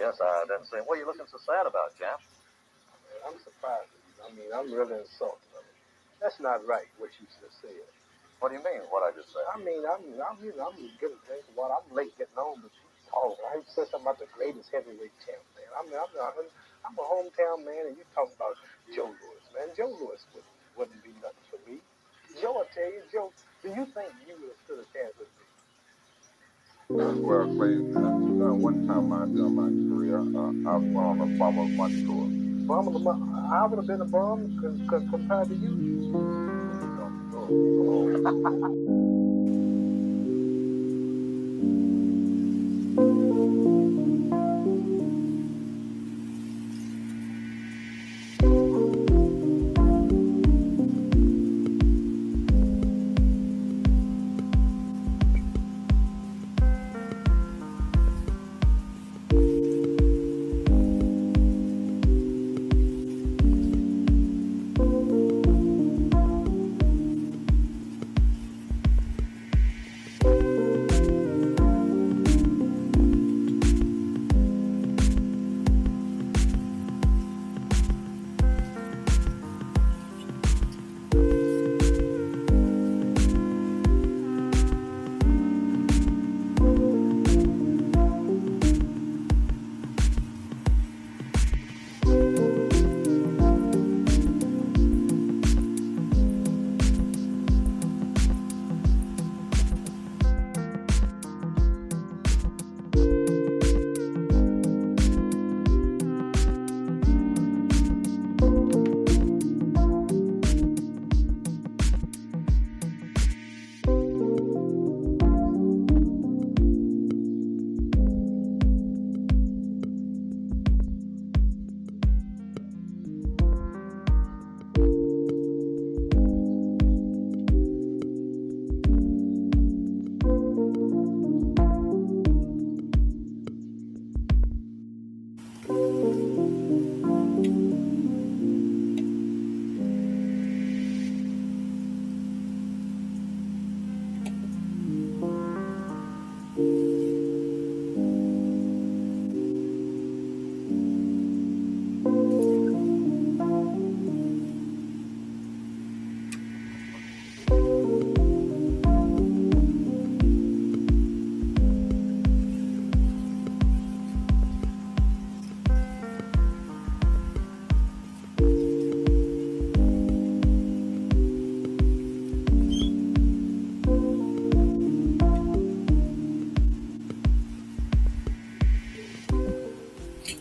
Yes, I didn't see him. What are you looking so sad about, Jeff? I'm surprised. I mean, I'm really insulted. That's not right, what you just said. What do you mean, what I just said? I mean, I'm getting a drink of water. I'm late getting home, but you talking. I said something about the greatest heavyweight champ, man. I'm a hometown man, and you talking about Joe Louis, man. Joe Louis wouldn't be nothing for me. Joe, I tell you, Joe, do you think you would have stood a chance with me? Well, Clay, one time during my career, I was on a Bomber of the Month tour. I would have been a bum compared to you.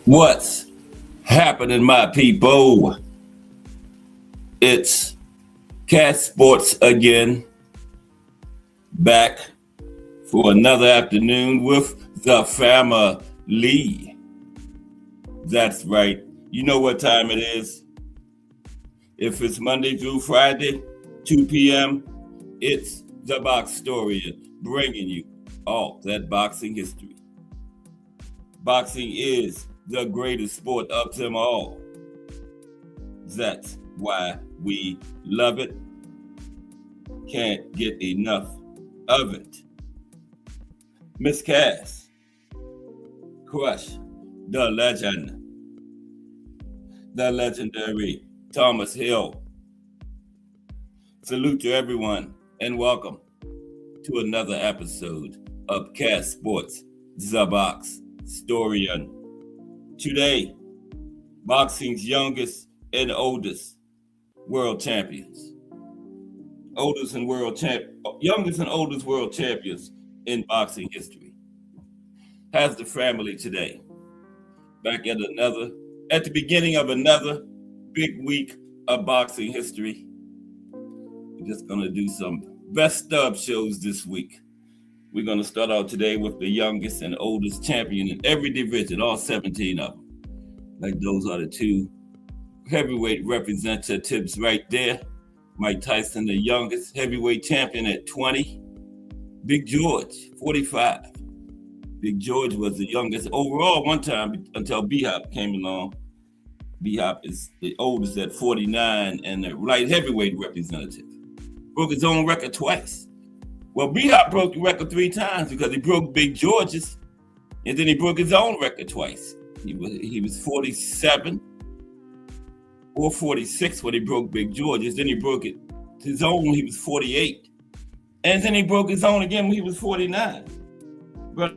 What's happening, my people? It's Cat Sports again, back for another afternoon with the family. That's right. You know what time it is. If it's Monday through Friday, 2 p.m., it's the Box Story, bringing you all that boxing history. Boxing is the greatest sport of them all. That's why we love it. Can't get enough of it. Miss Cass, Crush, the legend, the legendary Thomas Hill. Salute to everyone and welcome to another episode of Cass Sports, the Box Story. Today, boxing's youngest and oldest world champions. Youngest and oldest world champions in boxing history. Has the family today. Back at the beginning of another big week of boxing history. We're just gonna do some best of shows this week. We're going to start out today with the youngest and oldest champion in every division, all 17 of them. Like those are the two heavyweight representatives right there. Mike Tyson, the youngest heavyweight champion at 20. Big George, 45. Big George was the youngest overall one time until B-Hop came along. B-Hop is the oldest at 49 and the light heavyweight representative. Broke his own record twice. Well, B-Hop broke the record 3 times because he broke Big George's, and then he broke his own record twice. He was 47 or 46 when he broke Big George's. Then he broke his own when he was 48. And then he broke his own again when he was 49. But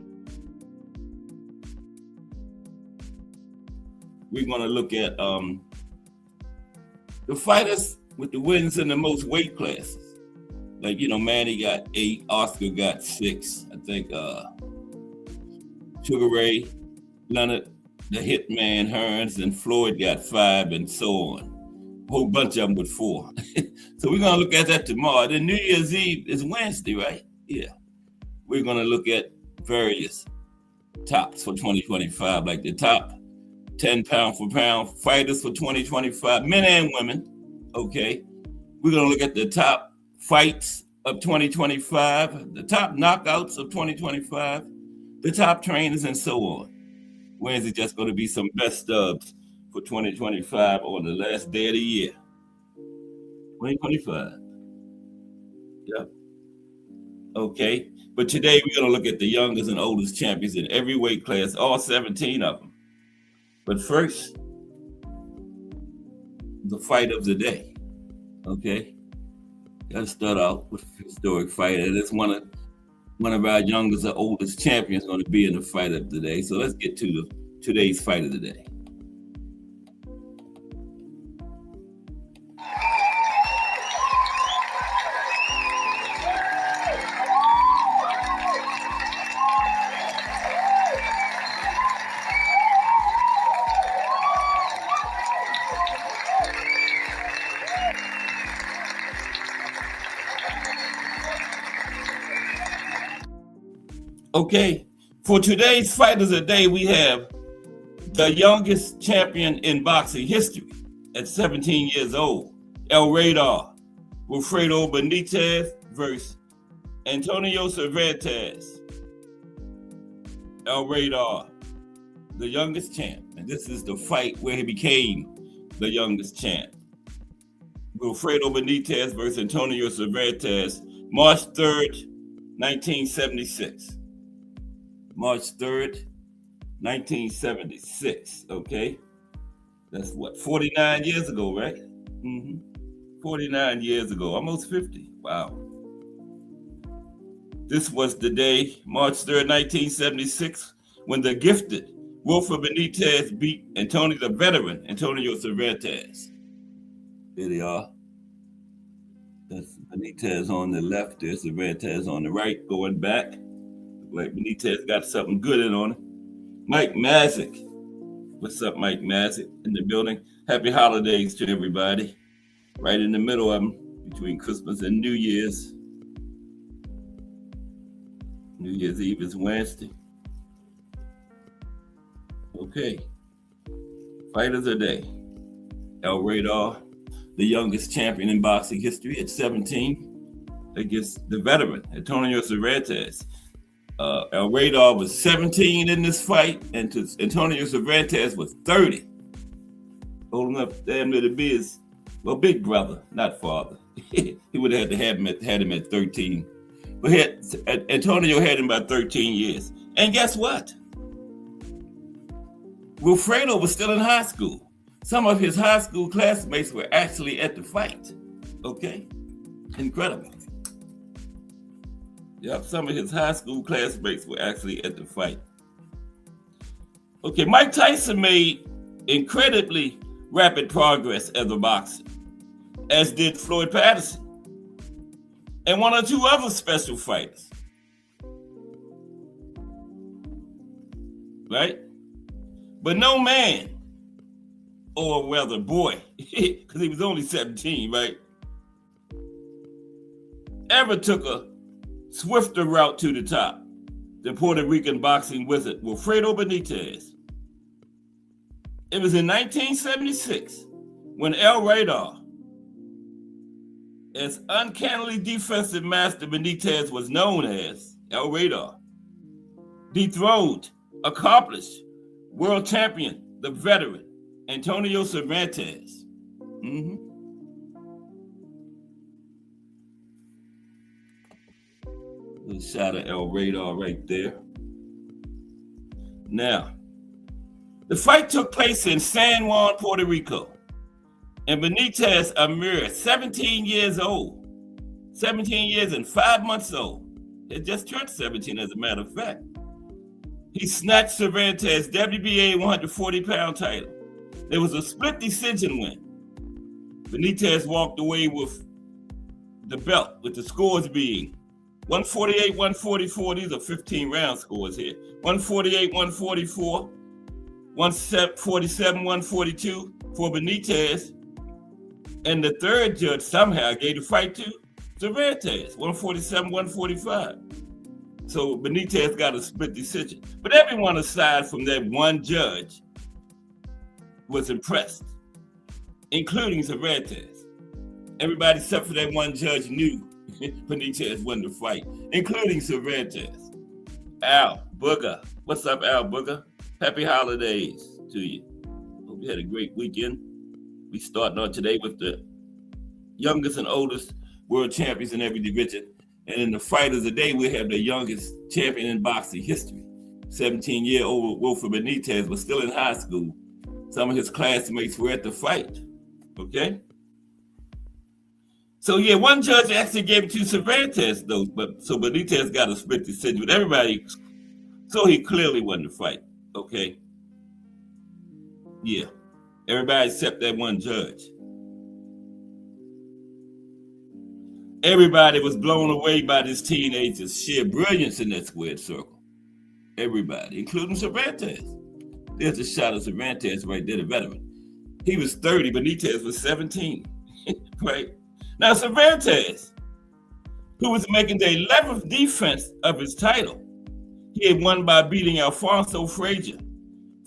we're going to look at the fighters with the wins in the most weight classes. Like, Manny got 8, Oscar got 6. I think Sugar Ray Leonard, the Hitman Hearns, and Floyd got 5, and so on. A whole bunch of them with 4. So we're going to look at that tomorrow. Then New Year's Eve is Wednesday, right? Yeah. We're going to look at various tops for 2025, like the top 10 pound for pound fighters for 2025, men and women. Okay. We're going to look at the top fights of 2025, the top knockouts of 2025, the top trainers, and so on. Wednesday just going to be some best stubs for 2025 on the last day of the year. 2025. Yep. Okay. But today we're going to look at the youngest and oldest champions in every weight class, all 17 of them. But first, the fight of the day. Okay. Got to start out with a historic fighter. That's one of our youngest and oldest champions going to be in the fight of the day. So let's get to today's fight of the day. Okay, for today's fight of the day, we have the youngest champion in boxing history at 17 years old, El Radar, Wilfredo Benitez versus Antonio Cervantes. El Radar, the youngest champ, and this is the fight where he became the youngest champ. Wilfredo Benitez versus Antonio Cervantes, March 3rd, 1976. March 3rd, 1976, okay? That's what, 49 years ago, right? 49 years ago, almost 50, wow. This was the day, March 3rd, 1976, when the gifted Wilfred Benitez beat the veteran, Antonio Cervantes. There they are. That's Benitez on the left, there's Cervantes on the right, going back. Like Benitez got something good in on it. Mike Mazik. What's up, Mike Mazik in the building? Happy holidays to everybody. Right in the middle of them, between Christmas and New Year's. New Year's Eve is Wednesday. Okay. Fight of the day. El Radar, the youngest champion in boxing history at 17, against the veteran, Antonio Cervantes. El Radar was 17 in this fight, and Antonio Cervantes was 30. Old enough damn near to be his, big brother, not father. He would have had him at 13. But Antonio had him about 13 years. And guess what? Wilfredo was still in high school. Some of his high school classmates were actually at the fight. Okay? Incredible. Yep, some of his high school classmates were actually at the fight. Okay, Mike Tyson made incredibly rapid progress as a boxer, as did Floyd Patterson, and one or two other special fighters. Right? But no man, or rather boy, because he was only 17, right, ever took a swifter route to the top than Puerto Rican boxing wizard Wilfredo Benitez. It was in 1976 when El Radar, as uncannily defensive master Benitez was known as, El Radar, dethroned accomplished world champion, the veteran, Antonio Cervantes. Little shot of El Radar right there. Now, The fight took place in San Juan, Puerto Rico. And Benitez, a mere 17 years old, 17 years and 5 months old, had just turned 17 as a matter of fact. He snatched Cervantes' WBA 140-pound title. There was a split decision win. Benitez walked away with the belt, with the scores being 148, 144. These are 15-round scores here. 148, 144, 147, 142 for Benitez. And the third judge somehow gave the fight to Cervantes, 147, 145. So Benitez got a split decision. But everyone aside from that one judge was impressed, including Cervantes. Everybody except for that one judge knew Benitez won the fight, including Cervantes. Al Booger. What's up, Al Booger? Happy holidays to you. Hope you had a great weekend. We starting on today with the youngest and oldest world champions in every division. And in the fight of the day, we have the youngest champion in boxing history. 17-year-old Wilfred Benitez was still in high school. Some of his classmates were at the fight. Okay? So yeah, one judge actually gave it to Cervantes though, so Benitez got a split decision with everybody. So he clearly won the fight. Okay? Yeah. Everybody except that one judge. Everybody was blown away by this teenager's sheer brilliance in that squared circle. Everybody, including Cervantes. There's a shot of Cervantes right there, the veteran. He was 30, Benitez was 17, right? Now Cervantes, who was making the 11th defense of his title, he had won by beating Alfonso Frazier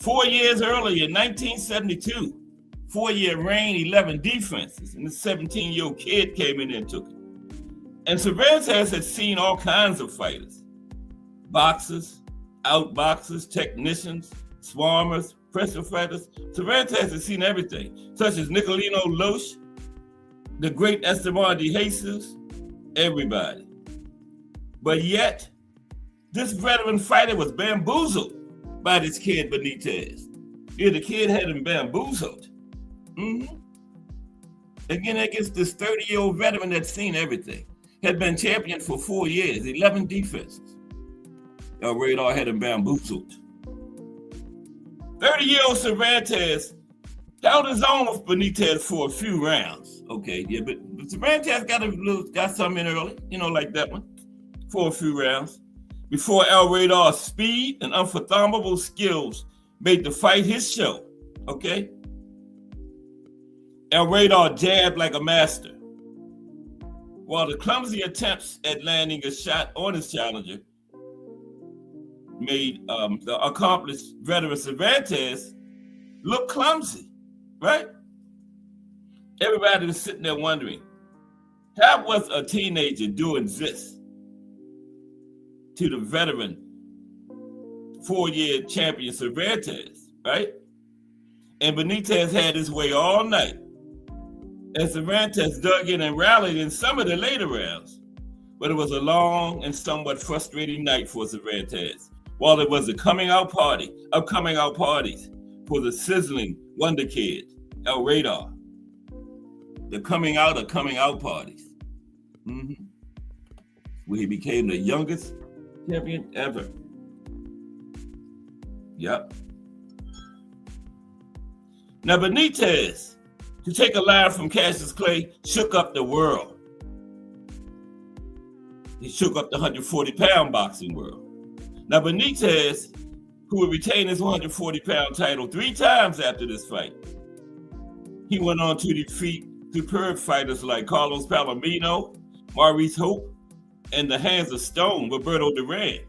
4 years earlier in 1972. 4-year reign, 11 defenses, and the 17-year-old kid came in and took it. And Cervantes had seen all kinds of fighters, boxers, outboxers, technicians, swarmers, pressure fighters. Cervantes had seen everything, such as Nicolino Loesch, the great Esteban de Jesus, everybody. But yet, this veteran fighter was bamboozled by this kid Benitez. Yeah, the kid had him bamboozled. Again, against this 30-year-old veteran that's seen everything. Had been champion for 4 years, 11 defenses. El Radar had him bamboozled. 30-year-old Cervantes held his own with Benitez for a few rounds. Okay, yeah, but Cervantes got something in early, like that one, for a few rounds. Before El Radar's speed and unfathomable skills made the fight his show, okay? El Radar jabbed like a master, while the clumsy attempts at landing a shot on his challenger made the accomplished veteran Cervantes look clumsy, right? Everybody was sitting there wondering, how was a teenager doing this to the veteran 4-year champion Cervantes, right? And Benitez had his way all night as Cervantes dug in and rallied in some of the later rounds. But it was a long and somewhat frustrating night for Cervantes, while it was a coming out parties for the sizzling wonder kid, El Radar. The coming out of coming out parties. Where he became the youngest champion ever. Yep. Now Benitez, to take a line from Cassius Clay, shook up the world. He shook up the 140-pound boxing world. Now Benitez, who would retain his 140-pound title 3 times after this fight, he went on to defeat superb fighters like Carlos Palomino, Maurice Hope, and the Hands of Stone, Roberto Duran.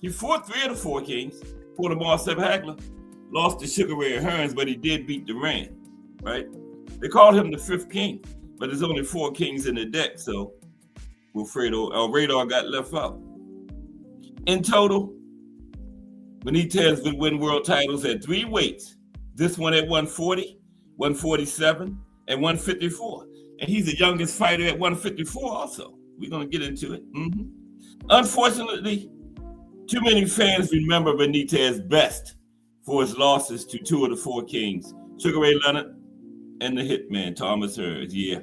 He fought 3 of the 4 kings, fought Amar Seb Hagler, lost to Sugar Ray Hearns, but he did beat Duran, right? They called him the 5th king, but there's only 4 kings in the deck, so Wilfredo El Radar got left out. In total, Benitez would win world titles at 3 weights. This one at 140, 147, and 154. And he's the youngest fighter at 154 also. We're going to get into it. Unfortunately, too many fans remember Benitez best for his losses to two of the four kings, Sugar Ray Leonard and the Hitman, Thomas Hearns. Yeah.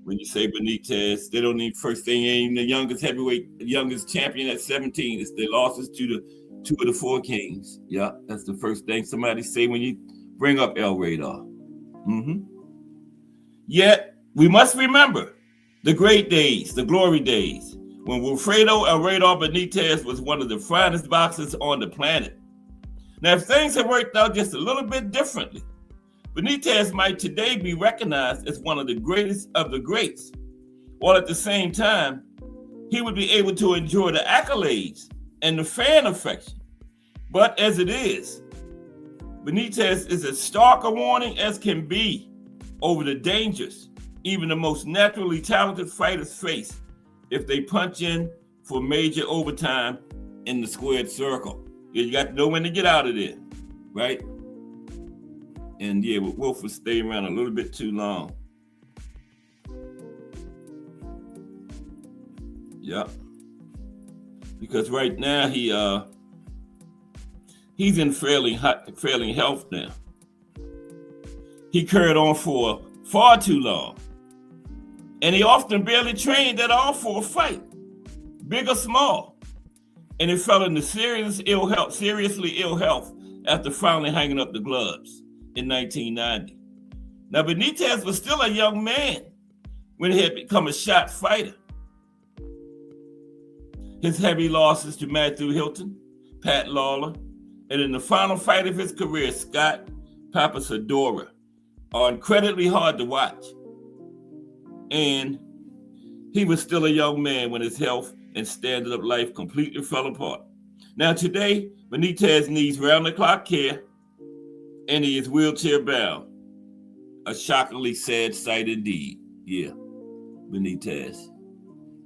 When you say Benitez, they don't need first thing ain't the youngest heavyweight, the youngest champion at 17. It's the losses to the two of the four kings. Yeah, that's the first thing somebody say when you bring up El Radar. Yet we must remember the great days, the glory days, when Wilfredo El Radar Benitez was one of the finest boxers on the planet. Now, if things had worked out just a little bit differently, Benitez might today be recognized as one of the greatest of the greats, while at the same time, he would be able to enjoy the accolades and the fan affection. But as it is, Benitez is as stark a warning as can be over the dangers even the most naturally talented fighters face if they punch in for major overtime in the squared circle. You got to know when to get out of there, right? And yeah, but Wilford stayed around a little bit too long. Yeah. Because right now he's in failing health now. He carried on for far too long. And he often barely trained at all for a fight, big or small. And he fell into seriously ill health after finally hanging up the gloves in 1990. Now, Benitez was still a young man when he had become a shot fighter. His heavy losses to Matthew Hilton, Pat Lawler, and in the final fight of his career, Scott Papasadora, are incredibly hard to watch. And he was still a young man when his health and standard of life completely fell apart. Now today, Benitez needs round-the-clock care, and he is wheelchair-bound. A shockingly sad sight indeed. Yeah, Benitez.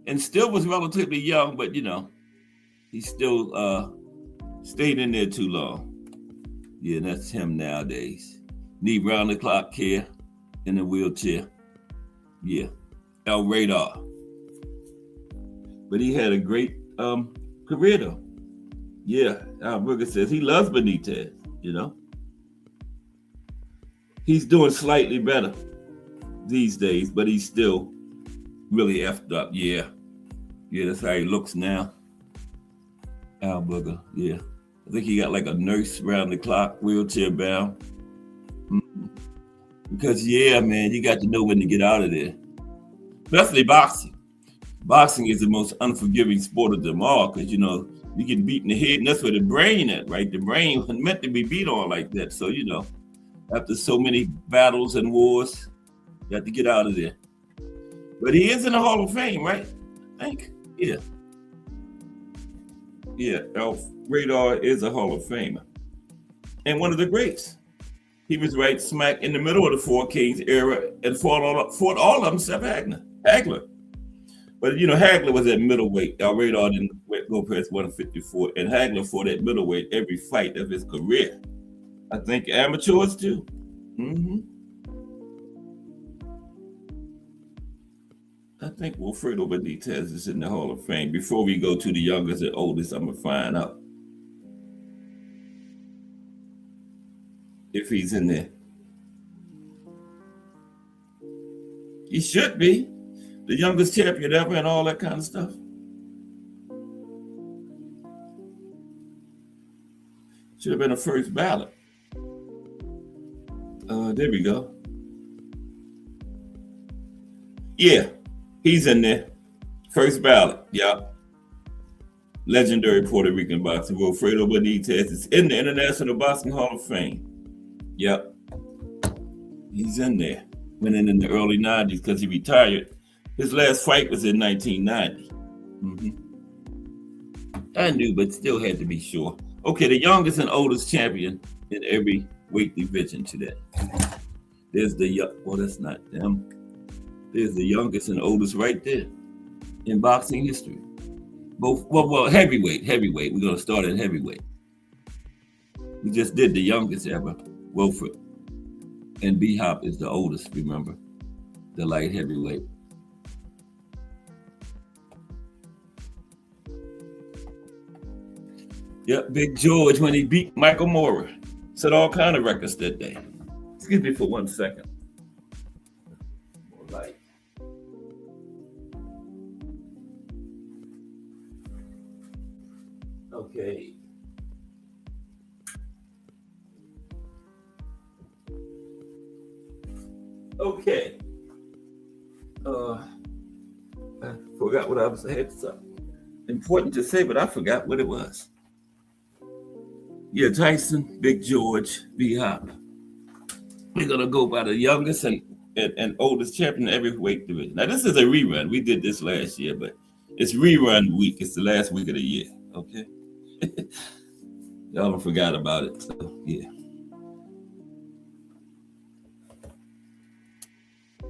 And still was relatively young, but he still stayed in there too long. Yeah, that's him nowadays. Need round-the-clock care in a wheelchair. Yeah, El Radar. But he had a great career though. Yeah, Al Brugger says he loves Benitez, He's doing slightly better these days, but he's still really effed up. Yeah, that's how he looks now. Al Brugger, yeah. I think he got like a nurse round the clock, wheelchair bound. Because, man, you got to know when to get out of there. Especially boxing. Boxing is the most unforgiving sport of them all because, you get beat in the head, and that's where the brain at, right? The brain wasn't meant to be beat on like that. So, after so many battles and wars, you have to get out of there. But he is in the Hall of Fame, right? I think, yeah. Yeah, El Radar is a Hall of Famer. And one of the greats. He was right smack in the middle of the Four Kings era and fought all of them except Hagler. But, Hagler was at middleweight. El Radar didn't go past 154. And Hagler fought at middleweight every fight of his career. I think amateurs too. I think Wilfredo Benitez is in the Hall of Fame. Before we go to the youngest and oldest, I'm going to find out if he's in there. He should be. The youngest champion ever and all that kind of stuff. Should have been a first ballot. There we go. Yeah, he's in there. First ballot, yeah. Legendary Puerto Rican boxer Wilfredo Benitez is in the International Boxing Hall of Fame. Yep. He's in there. Went in the early 90s because he retired. His last fight was in 1990. I knew, but still had to be sure. Okay, the youngest and oldest champion in every weight division today. There's that's not them. There's the youngest and oldest right there in boxing history. Both, heavyweight. We're going to start at heavyweight. We just did the youngest ever, Wilfred. And B-Hop is the oldest, remember, the light heavyweight. Yep, Big George when he beat Michael Moorer Set all kind of records that day. Excuse me for 1 second. All right. Okay. Okay. I forgot what I was saying. Important to say, but I forgot what it was. Yeah, Tyson, Big George, B Hop. We're gonna go by the youngest and oldest champion in every weight division. Now this is a rerun. We did this last year, but it's rerun week. It's the last week of the year. Okay. Y'all forgot about it. So yeah.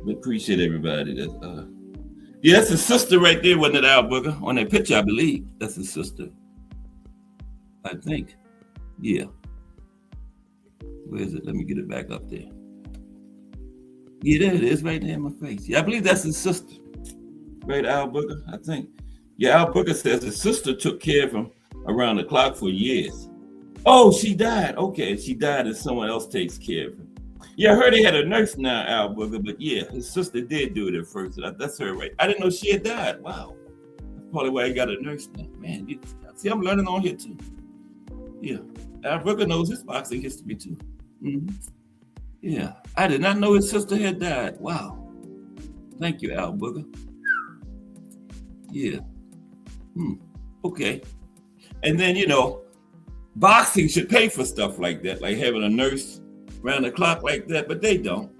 We appreciate everybody that yeah, that's his sister right there, wasn't it, Al Booker? On that picture, I believe. That's his sister. I think. Yeah. Where is it? Let me get it back up there. Yeah, there it is, right there in my face. Yeah, I believe that's his sister. Right, Al Booker, I think. Yeah, Al Booker says his sister took care of him around the clock for years. Oh, she died. Okay, she died and someone else takes care of him. Yeah, I heard he had a nurse now, Al Booker, but yeah, his sister did do it at first. That's her, right? I didn't know she had died. Wow. That's probably why he got a nurse now. Man, see, I'm learning on here too. Yeah, Al Booker knows his boxing history too. Mm-hmm. Yeah, I did not know his sister had died. Wow. Thank you, Al Booker. Yeah. Okay. And then, boxing should pay for stuff like that, like having a nurse around the clock like that, but they don't,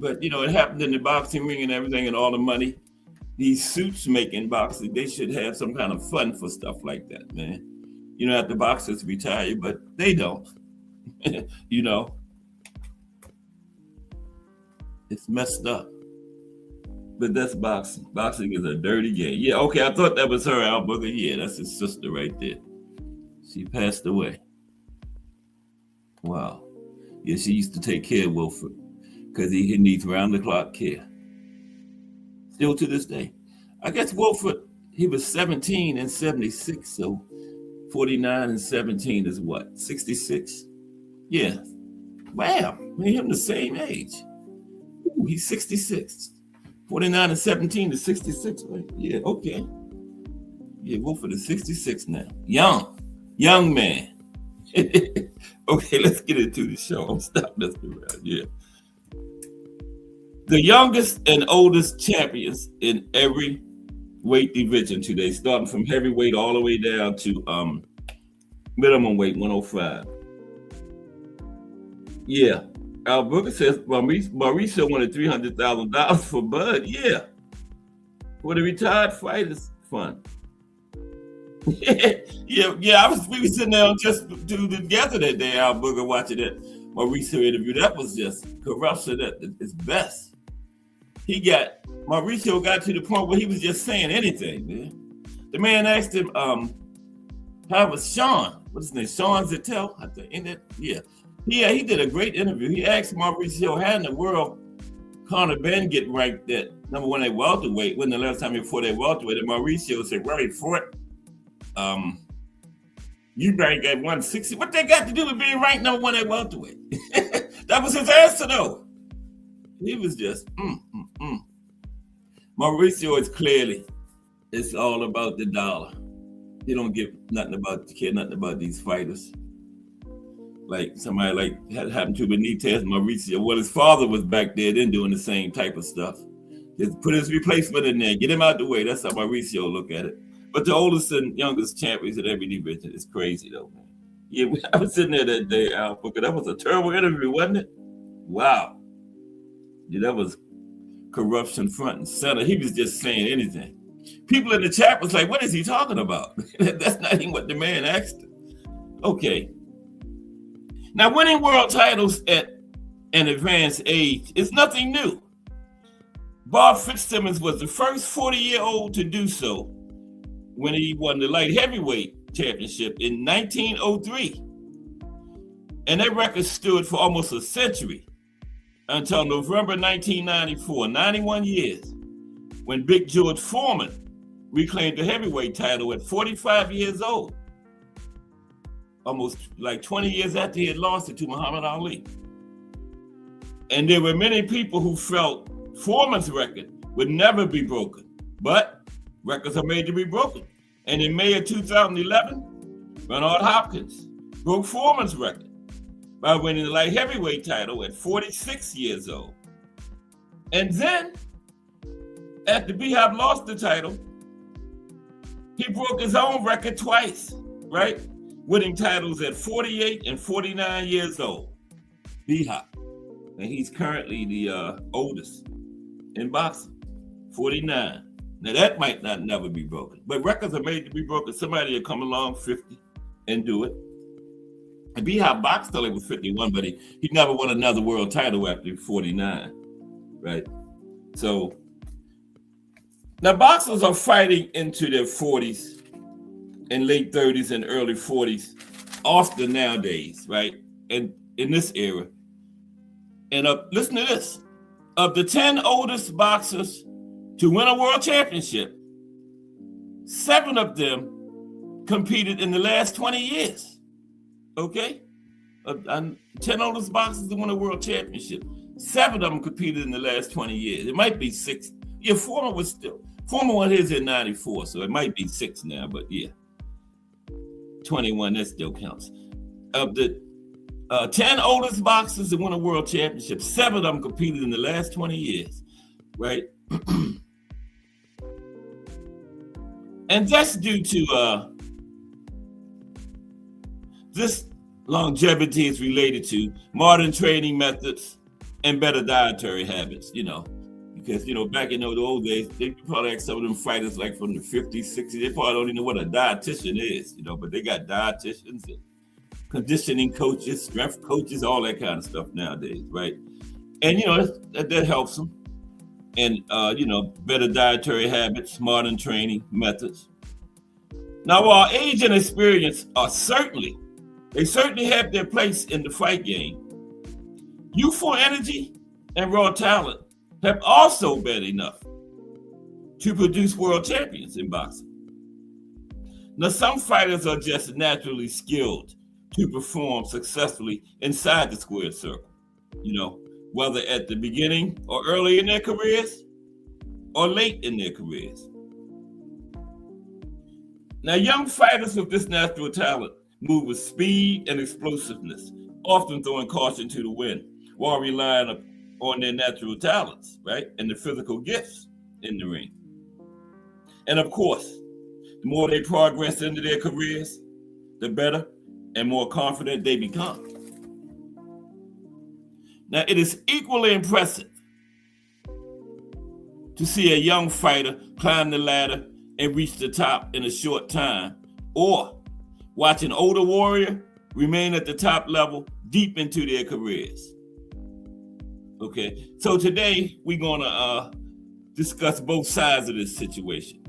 But, it happened in the boxing ring and everything and all the money. These suits making boxing, they should have some kind of fun for stuff like that, man. After boxers retire, but they don't, It's messed up. But that's boxing. Boxing is a dirty game. Yeah, okay, I thought that was her, Al Booker. Yeah, that's his sister right there. She passed away. Wow. Yeah, she used to take care of Wilford because he needs round-the-clock care. Still to this day. I guess Wilford, he was 17 and 76, so 49 and 17 is what? 66? Yeah. Wow. Me and him the same age. Ooh, he's 66. 49 and 17 is 66, right? Yeah, okay. Yeah, Wilford is 66 now. Young man. Okay, let's get into the show. I'm stopping this around. Yeah. The youngest and oldest champions in every weight division today, starting from heavyweight all the way down to minimum weight 105. Yeah. Al Booker says Mauricio wanted $300,000 for Bud. Yeah. For the retired fighters fund. Yeah. We were sitting there just together that day, Al Booker, watching that Mauricio interview. That was just corruption at its best. Mauricio got to the point where he was just saying anything, man. The man asked him, how was Sean? What's his name? Sean Zettel, I think. Ain't that? Yeah. Yeah, he did a great interview. He asked Mauricio, how in the world Conor Benn get ranked at number one at welterweight? When the last time he fought at welterweight? And Mauricio said, well, he fought. You ranked at 160. What they got to do with being ranked number one at welterweight? That was his answer, though. He was just, Mauricio is clearly, it's all about the dollar. He don't care nothing about these fighters. Like somebody like had happened to Benitez, Mauricio. Well, his father was back there then doing the same type of stuff. Just put his replacement in there, get him out the way. That's how Mauricio look at it. But the oldest and youngest champions in every division is crazy though, man. Yeah, I was sitting there that day, Al Booker. That was a terrible interview, wasn't it? Wow. Yeah, that was corruption front and center. He was just saying anything. People in the chat was like, what is he talking about? That's not even what the man asked him. Okay. Now, winning world titles at an advanced age is nothing new. Bob Fitzsimmons was the first 40-year-old to do so when he won the light heavyweight championship in 1903. And that record stood for almost a century until November 1994, 91 years, when Big George Foreman reclaimed the heavyweight title at 45 years old. almost like 20 years after he had lost it to Muhammad Ali. And there were many people who felt Foreman's record would never be broken, but records are made to be broken. And in May of 2011, Bernard Hopkins broke Foreman's record by winning the light heavyweight title at 46 years old. And then, after B-Hop lost the title, he broke his own record twice, right? Winning titles at 48 and 49 years old. B-Hop. And he's currently the oldest in boxing, 49. Now that might not never be broken, but records are made to be broken. Somebody will come along 50 and do it. And B-Hop boxed till he was 51, but he never won another world title after 49, right? So now boxers are fighting into their 40s and late 30s and early 40s often nowadays, right? And in this era. And listen to this. Of the 10 oldest boxers to win a world championship, 7 of them competed in the last 20 years. Okay? 10 oldest boxers to win a world championship. 7 of them competed in the last 20 years. It might be 6. Yeah, Foreman won his in 94, so it might be 6 now, but yeah. 21, that still counts. Of the 10 oldest boxers to win a world championship, 7 of them competed in the last 20 years, right? And that's due to this longevity is related to modern training methods and better dietary habits, because, back in the old days, they probably ask some of them fighters like from the 50s, 60s, they probably don't even know what a dietitian is, but they got dietitians and conditioning coaches, strength coaches, all that kind of stuff nowadays, right? And, that helps them. And, better dietary habits, modern training methods. Now, while age and experience are certainly have their place in the fight game, youthful energy and raw talent have also been enough to produce world champions in boxing. Now, some fighters are just naturally skilled to perform successfully inside the squared circle, whether at the beginning or early in their careers or late in their careers. Now, young fighters with this natural talent move with speed and explosiveness, often throwing caution to the wind while relying on their natural talents, right? And the physical gifts in the ring. And of course, the more they progress into their careers, the better and more confident they become. Now, it is equally impressive to see a young fighter climb the ladder and reach the top in a short time, or watch an older warrior remain at the top level deep into their careers. Okay, so today we're gonna discuss both sides of this situation.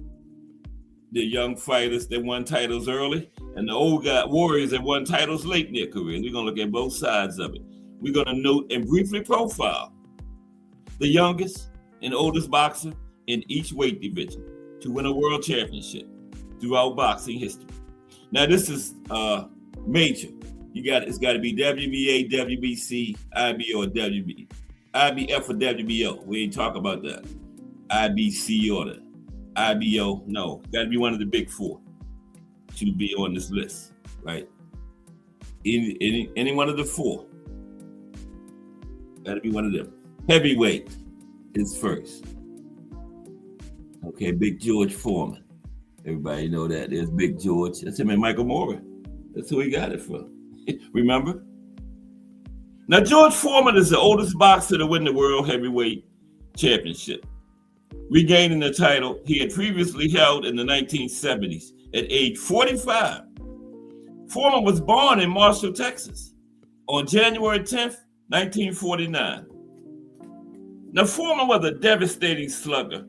The young fighters that won titles early and the old warriors that won titles late in their careers. We're gonna look at both sides of it. We're gonna note and briefly profile the youngest and oldest boxer in each weight division to win a world championship throughout boxing history. Now this is major. It's got to be WBA, WBC, IBO, or WB. IBF or WBO. We ain't talk about that. IBC or the IBO. No, got to be one of the big 4 to be on this list, right? Any one of the 4. Got to be one of them. Heavyweight is first. Okay, Big George Foreman. Everybody know that. There's Big George. That's him and Michael Moorer. That's who he got it from. Remember? Now, George Foreman is the oldest boxer to win the World Heavyweight Championship, regaining the title he had previously held in the 1970s at age 45. Foreman was born in Marshall, Texas on January 10th, 1949. Now, Foreman was a devastating slugger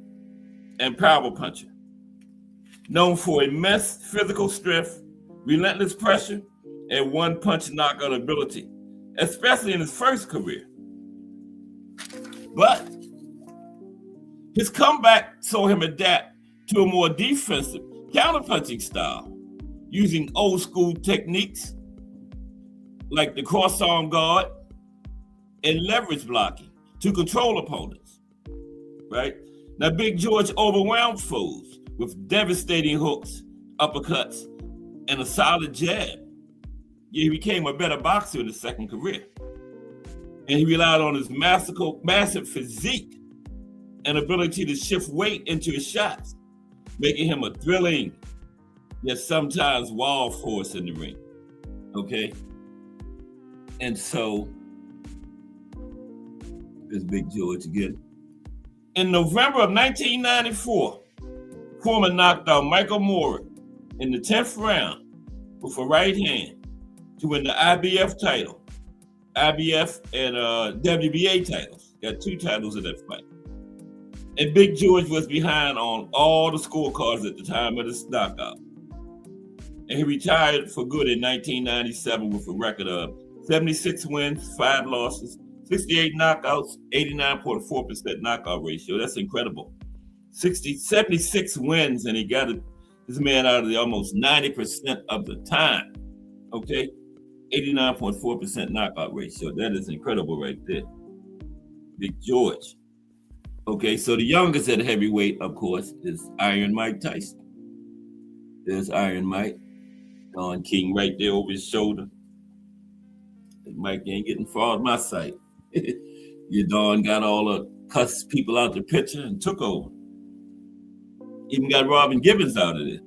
and power puncher, known for immense physical strength, relentless pressure, and one-punch knockout ability, especially in his first career. But his comeback saw him adapt to a more defensive counterpunching style, using old school techniques like the cross-arm guard and leverage blocking to control opponents, right? Now, Big George overwhelmed foes with devastating hooks, uppercuts, and a solid jab. He became a better boxer in his second career. And he relied on his massive physique and ability to shift weight into his shots, making him a thrilling, yet sometimes wild force in the ring, okay? And so, there's Big George again. In November of 1994, Foreman knocked out Michael Moorer in the 10th round with a right hand to win the IBF title. IBF and WBA titles. Got 2 titles in that fight. And Big George was behind on all the scorecards at the time of this knockout. And he retired for good in 1997 with a record of 76 wins, 5 losses, 68 knockouts, 89.4% knockout ratio. That's incredible. 76 wins, and he got this man out of the almost 90% of the time. Okay? 89.4% knockout ratio. That is incredible right there. Big George. Okay, so the youngest at heavyweight, of course, is Iron Mike Tyson. There's Iron Mike. Don King right there over his shoulder. Mike ain't getting far out of my sight. Your Don got all the cuss people out the picture and took over. Even got Robin Gibbons out of there.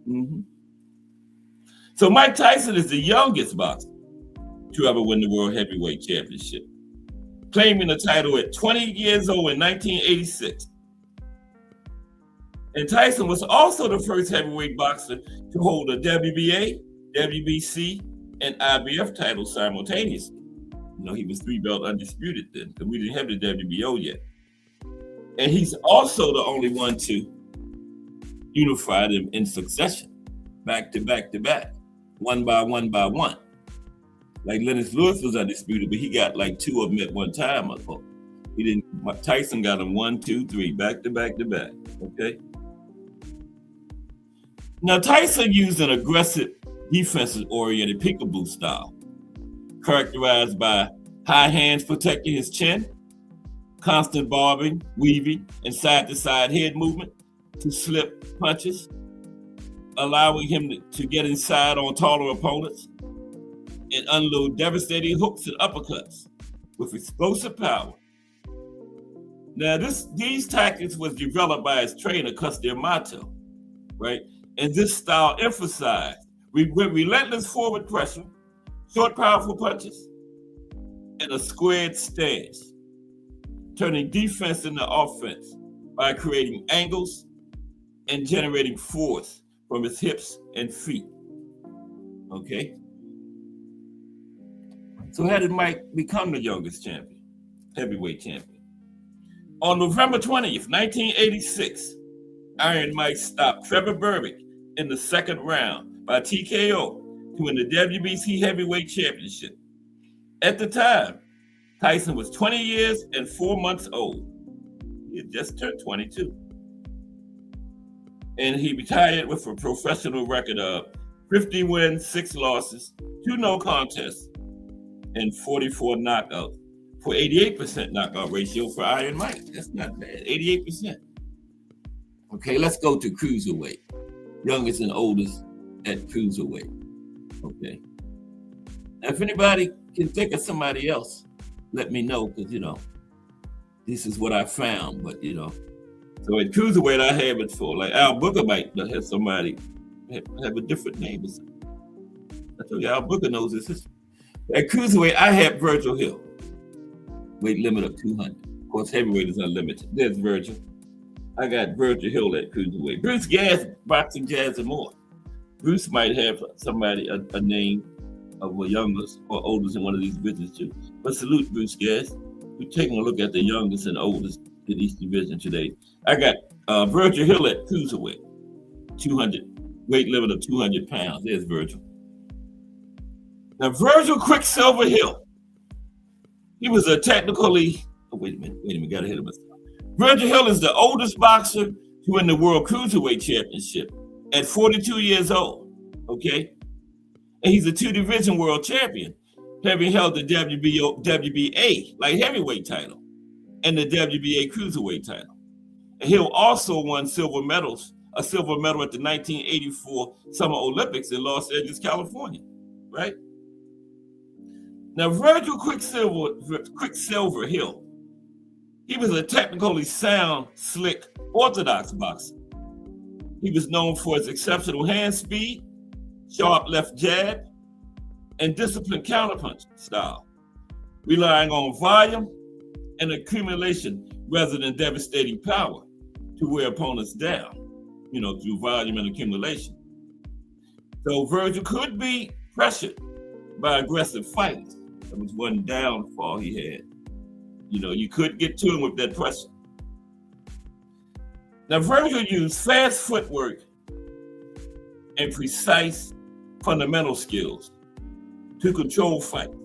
Mm-hmm. So Mike Tyson is the youngest boxer to ever win the World Heavyweight Championship, claiming the title at 20 years old in 1986. And Tyson was also the first heavyweight boxer to hold a WBA, WBC, and IBF title simultaneously. You know, he was 3-belt undisputed then, because we didn't have the WBO yet. And he's also the only one to unify them in succession, back to back to back, one by one by one. Like Lennox Lewis was undisputed, but he got like 2 of them at one time, I thought. He didn't. Tyson got them 1, 2, 3, back to back to back. Okay. Now Tyson used an aggressive, defensive-oriented peekaboo style, characterized by high hands protecting his chin, constant barbing, weaving, and side-to-side head movement to slip punches, allowing him to get inside on taller opponents and unload devastating hooks and uppercuts with explosive power. Now, these tactics was developed by his trainer, Cus D'Amato, right? And this style emphasized relentless forward pressure, short, powerful punches, and a squared stance, turning defense into offense by creating angles and generating force from his hips and feet. Okay? So how did Mike become the youngest champion, heavyweight champion? On November 20th, 1986, Iron Mike stopped Trevor Berbick in the 2nd round by TKO to win the WBC Heavyweight Championship. At the time, Tyson was 20 years and 4 months old. He had just turned 22. And he retired with a professional record of 50 wins, 6 losses, 2 no contests, and 44 knockouts for 88% knockout ratio for Iron Mike. That's not bad, 88%. Okay, let's go to cruiserweight. Youngest and oldest at cruiserweight. Okay. Now, if anybody can think of somebody else, let me know, because, this is what I found, but, So at cruiserweight, I have it for, like Al Booker might have somebody have a different name or something. I told you, Al Booker knows this history. At cruiserweight, I have Virgil Hill. Weight limit of 200. Of course, heavyweight is unlimited. There's Virgil. I got Virgil Hill at cruiserweight. Bruce Gas, boxing, jazz, and more. Bruce might have somebody, a name of a youngest or oldest in one of these divisions too. But salute Bruce Gas. We're taking a look at the youngest and oldest in each division today. I got Virgil Hill at cruiserweight, 200, weight limit of 200 pounds. There's Virgil. Now, Virgil Quicksilver Hill. He was a technically, wait a minute, gotta hit him. Virgil Hill is the oldest boxer to win the World Cruiserweight Championship at 42 years old, okay? And he's a 2-division world champion. having held the WBA light heavyweight title and the WBA cruiserweight title. And Hill also won a silver medal at the 1984 Summer Olympics in Los Angeles, California, right? Now, Virgil Quicksilver Hill, he was a technically sound, slick, orthodox boxer. He was known for his exceptional hand speed, sharp left jab, and disciplined counterpunch style, relying on volume and accumulation rather than devastating power to wear opponents down, through volume and accumulation. So Virgil could be pressured by aggressive fighters. That was one downfall he had. You could get to him with that pressure. Now, Virgil used fast footwork and precise fundamental skills to control fights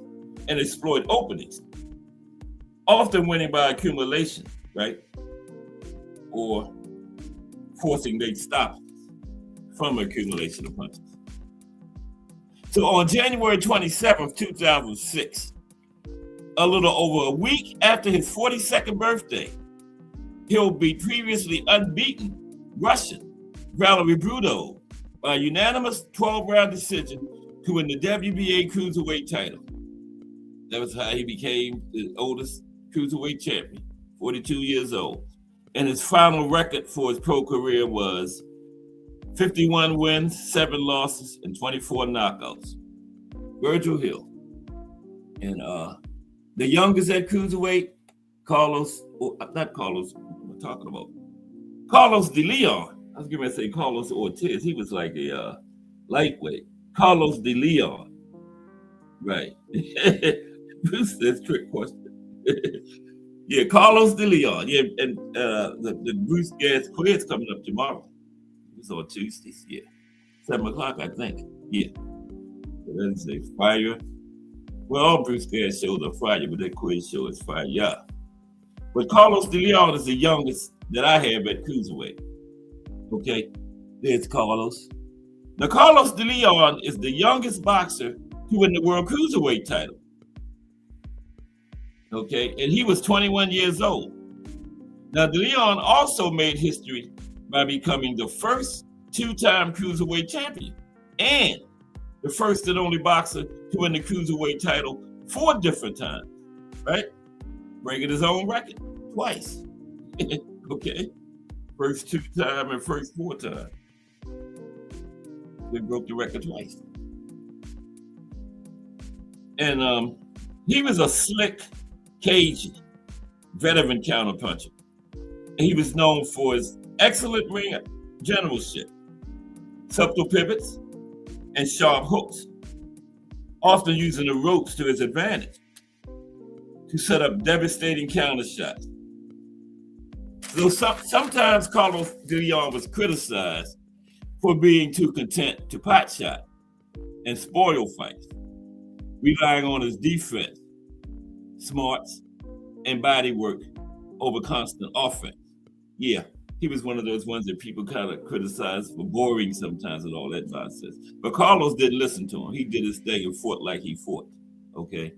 and exploit openings, often winning by accumulation, right? Or forcing late stops from accumulation of punches. So on January 27th, 2006, a little over a week after his 42nd birthday, Hill beat previously unbeaten Russian Valery Brudov by a unanimous 12-round decision to win the WBA cruiserweight title. That was how he became the oldest cruiserweight champion, 42 years old. And his final record for his pro career was 51 wins, 7 losses, and 24 knockouts. Virgil Hill. And the youngest at cruiserweight, Carlos De Leon. I was going to say Carlos Ortiz. He was like a lightweight. Carlos De Leon. Right. Bruce says trick question. Yeah, Carlos De Leon. Yeah, and the Bruce Gas quiz coming up tomorrow. It's on Tuesdays. Yeah, 7:00, I think. Yeah. That is a fire. Well, all Bruce Gas shows are fire, but that quiz show is fire. Yeah. But Carlos De Leon is the youngest that I have at cruiserweight. Okay, there's Carlos. Now, Carlos De Leon is the youngest boxer to win the world cruiserweight title. Okay, and he was 21 years old. Now, De Leon also made history by becoming the first 2-time cruiserweight champion and the first and only boxer to win the cruiserweight title 4 different times, right? Breaking his own record twice. Okay, first 2-time and first 4-time. They broke the record twice. And he was a slick, cagey, veteran counterpuncher. And he was known for his excellent ring generalship, subtle pivots, and sharp hooks, often using the ropes to his advantage to set up devastating counter shots. So sometimes Carlos De Leon was criticized for being too content to pot shot and spoil fights, relying on his defense, smarts, and body work over constant offense. Yeah, he was one of those ones that people kind of criticize for boring sometimes and all that nonsense. But Carlos didn't listen to him. He did his thing and fought like he fought, okay?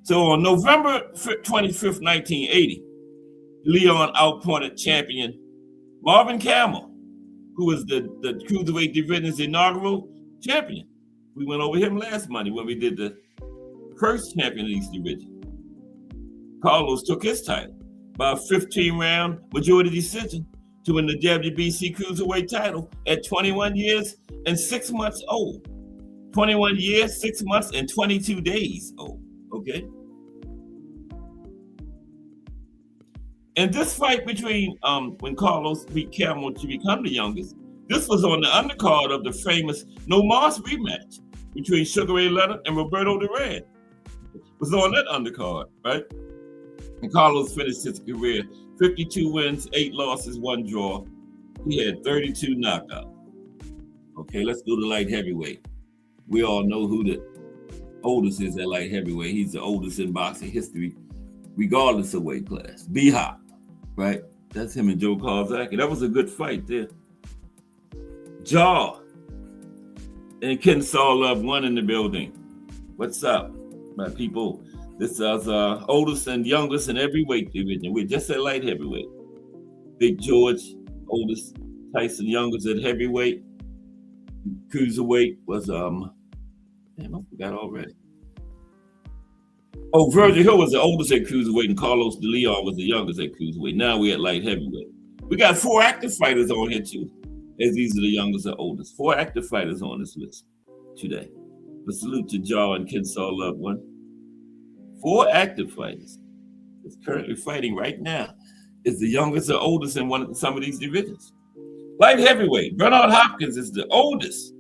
So on November 25th, 1980, Leon outpointed champion Marvin Camel, who was the cruiserweight division's inaugural champion. We went over him last Monday when we did the first champion of each division. Carlos took his title by a 15-round majority decision to win the WBC cruiserweight title at 21 years and 6 months old. 21 years, 6 months, and 22 days old, okay? And this fight between, when Carlos beat Camel to become the youngest, this was on the undercard of the famous No Mas rematch between Sugar Ray Leonard and Roberto Duran. It was on that undercard, right? And Carlos finished his career 52 wins, 8 losses, 1 draw. He had 32 knockouts. Okay, let's go to light heavyweight. We all know who the oldest is at light heavyweight. He's the oldest in boxing history, regardless of weight class. B-Hop, right? That's him and Joe Calzaghe. That was a good fight there. Jaw and Ken Saw Love won in the building. What's up? my people. This is our oldest and youngest in every weight division. We're just at light heavyweight. Big George, oldest. Tyson youngest at heavyweight. Cruiserweight was damn, I forgot already. Oh, Virgil Hill was the oldest at cruiserweight, and Carlos De Leon was the youngest at cruiserweight. Now we're at light heavyweight. We got 4 active fighters on here too, as these are the youngest and oldest. 4 active fighters on this list today. But salute to Jaw and Kensaw Loved One. 4 active fighters that's currently fighting right now is the youngest and oldest in some of these divisions. Light heavyweight, Bernard Hopkins is the oldest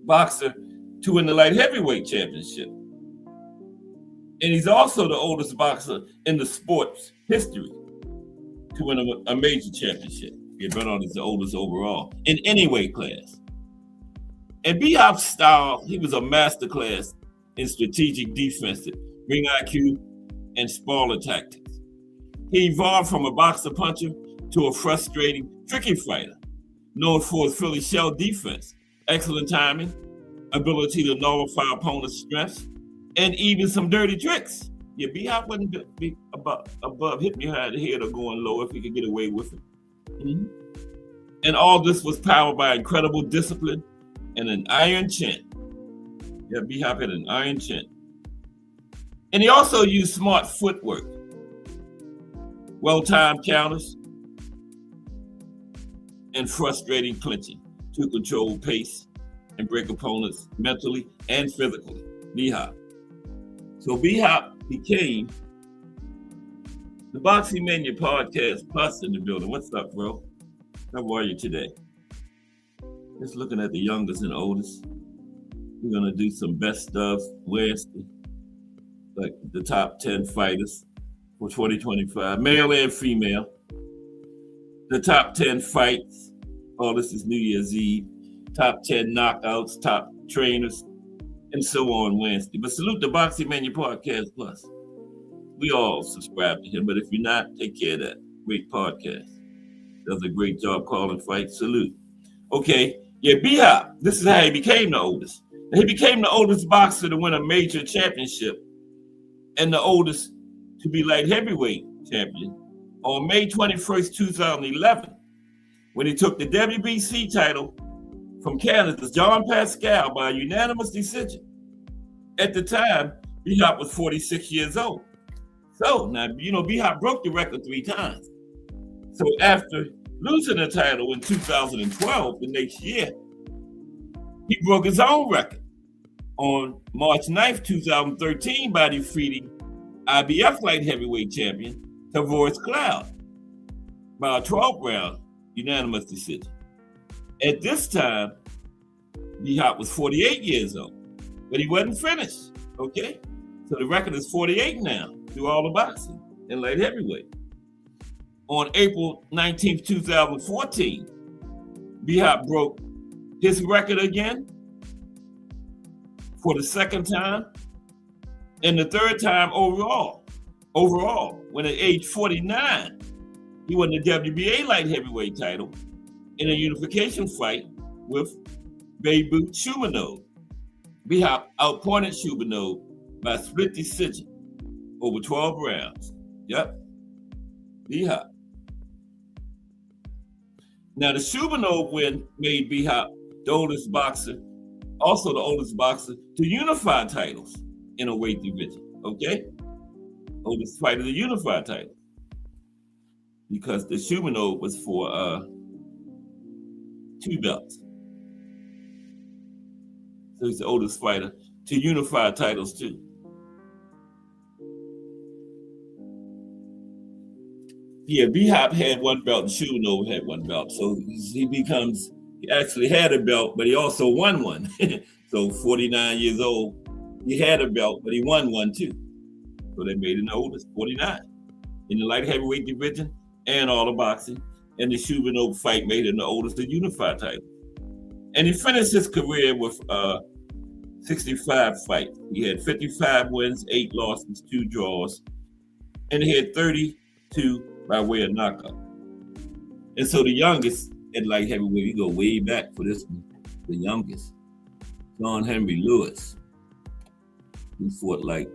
boxer to win the light heavyweight championship. And he's also the oldest boxer in the sport's history to win a major championship. Yeah, Bernard is the oldest overall in any weight class. And B-Hop's style, he was a masterclass in strategic defense, ring IQ, and spoiler tactics. He evolved from a boxer puncher to a frustrating, tricky fighter, known for his Philly shell defense, excellent timing, ability to nullify opponents' strengths, and even some dirty tricks. Yeah, B-Hop wouldn't be above hitting you high the head or going low if he could get away with it. Mm-hmm. And all this was powered by incredible discipline and an iron chin. Yeah, B-Hop had an iron chin. And he also used smart footwork, well-timed counters, and frustrating clinching to control pace and break opponents mentally and physically. B-Hop. So B-Hop became the Boxing Mania Podcast Plus in the building. What's up, bro? How are you today? Just looking at the youngest and oldest. We're gonna do some best of Wednesday, like the top 10 fighters for 2025, male and female. The top 10 fights. Oh, this is New Year's Eve. Top 10 knockouts, top trainers, and so on Wednesday. But salute the Boxing Mania Podcast Plus. We all subscribe to him, but if you're not, take care of that. Great podcast. Does a great job calling fights. Salute. Okay, yeah, B-Hop, this is how he became the oldest. He became the oldest boxer to win a major championship and the oldest to be light heavyweight champion on May 21st, 2011, when he took the WBC title from Canada's John Pascal by a unanimous decision. At the time, B-Hop was 46 years old. So now, B-Hop broke the record 3 times. So after losing the title in 2012, the next year, he broke his own record on March 9th, 2013 by defeating IBF light heavyweight champion Tavoris Cloud by a 12-round unanimous decision. At this time, B-Hop was 48 years old, but he wasn't finished, okay? So the record is 48 now through all the boxing in light heavyweight. On April 19th, 2014, B-Hop broke his record again for the second time and the third time overall. When at age 49, he won the WBA light heavyweight title in a unification fight with Beibut Shumanov. B-Hop outpointed Shumanov by split decision over 12 rounds. Yep, B-Hop. Now the Shumanov win made B-Hop the oldest boxer, also the oldest boxer to unify titles in a weight division, okay? Oldest fighter to unify title. Because the Shumanov was for 2 belts. So he's the oldest fighter to unify titles too. Yeah, B-Hop had 1 belt and Shumanov had 1 belt. So he actually had a belt, but he also won one. So 49 years old, he had a belt, but he won one too. So they made him the oldest, 49, in the light heavyweight division and all the boxing. And the Shumanov fight made him the oldest to unify title. And he finished his career with 65 fights. He had 55 wins, 8 losses, 2 draws, and he had 32 by way of knockout. And so the youngest at light heavyweight, we go way back for this one, the youngest, John Henry Lewis. He fought like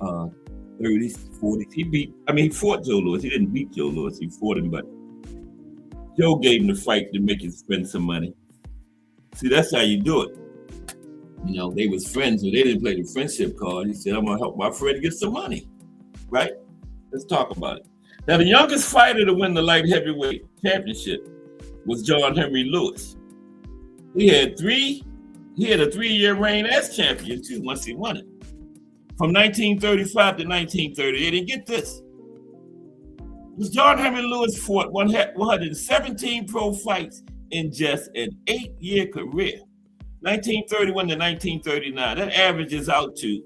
30s, 40s. He fought Joe Louis. He didn't beat Joe Louis. He fought him, but Joe gave him the fight to make him spend some money. See, that's how you do it. You know, they was friends, but they didn't play the friendship card. He said, I'm gonna help my friend get some money, right? Let's talk about it. Now, the youngest fighter to win the light heavyweight championship was John Henry Lewis. He had a 3-year reign as champion too, once he won it. From 1935 to 1938, and get this. John Henry Lewis fought 117 pro fights in just an 8-year career. 1931 to 1939, that averages out to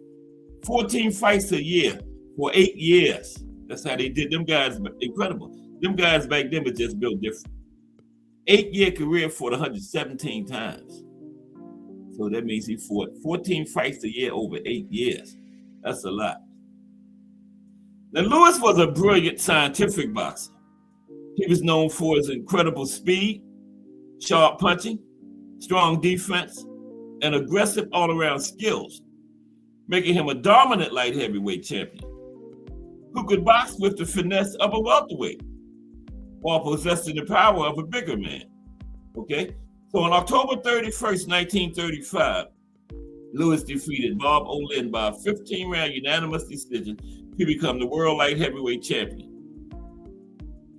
14 fights a year for 8 years. That's how they did. Them guys, incredible. Them guys back then were just built different. 8-year career, fought 117 times. So that means he fought 14 fights a year over 8 years. That's a lot. Now, Lewis was a brilliant scientific boxer. He was known for his incredible speed, sharp punching, strong defense, and aggressive all-around skills, making him a dominant light heavyweight champion who could box with the finesse of a welterweight while possessing the power of a bigger man. Okay? So on October 31st, 1935, Lewis defeated Bob Olin by a 15-round unanimous decision to become the world light heavyweight champion.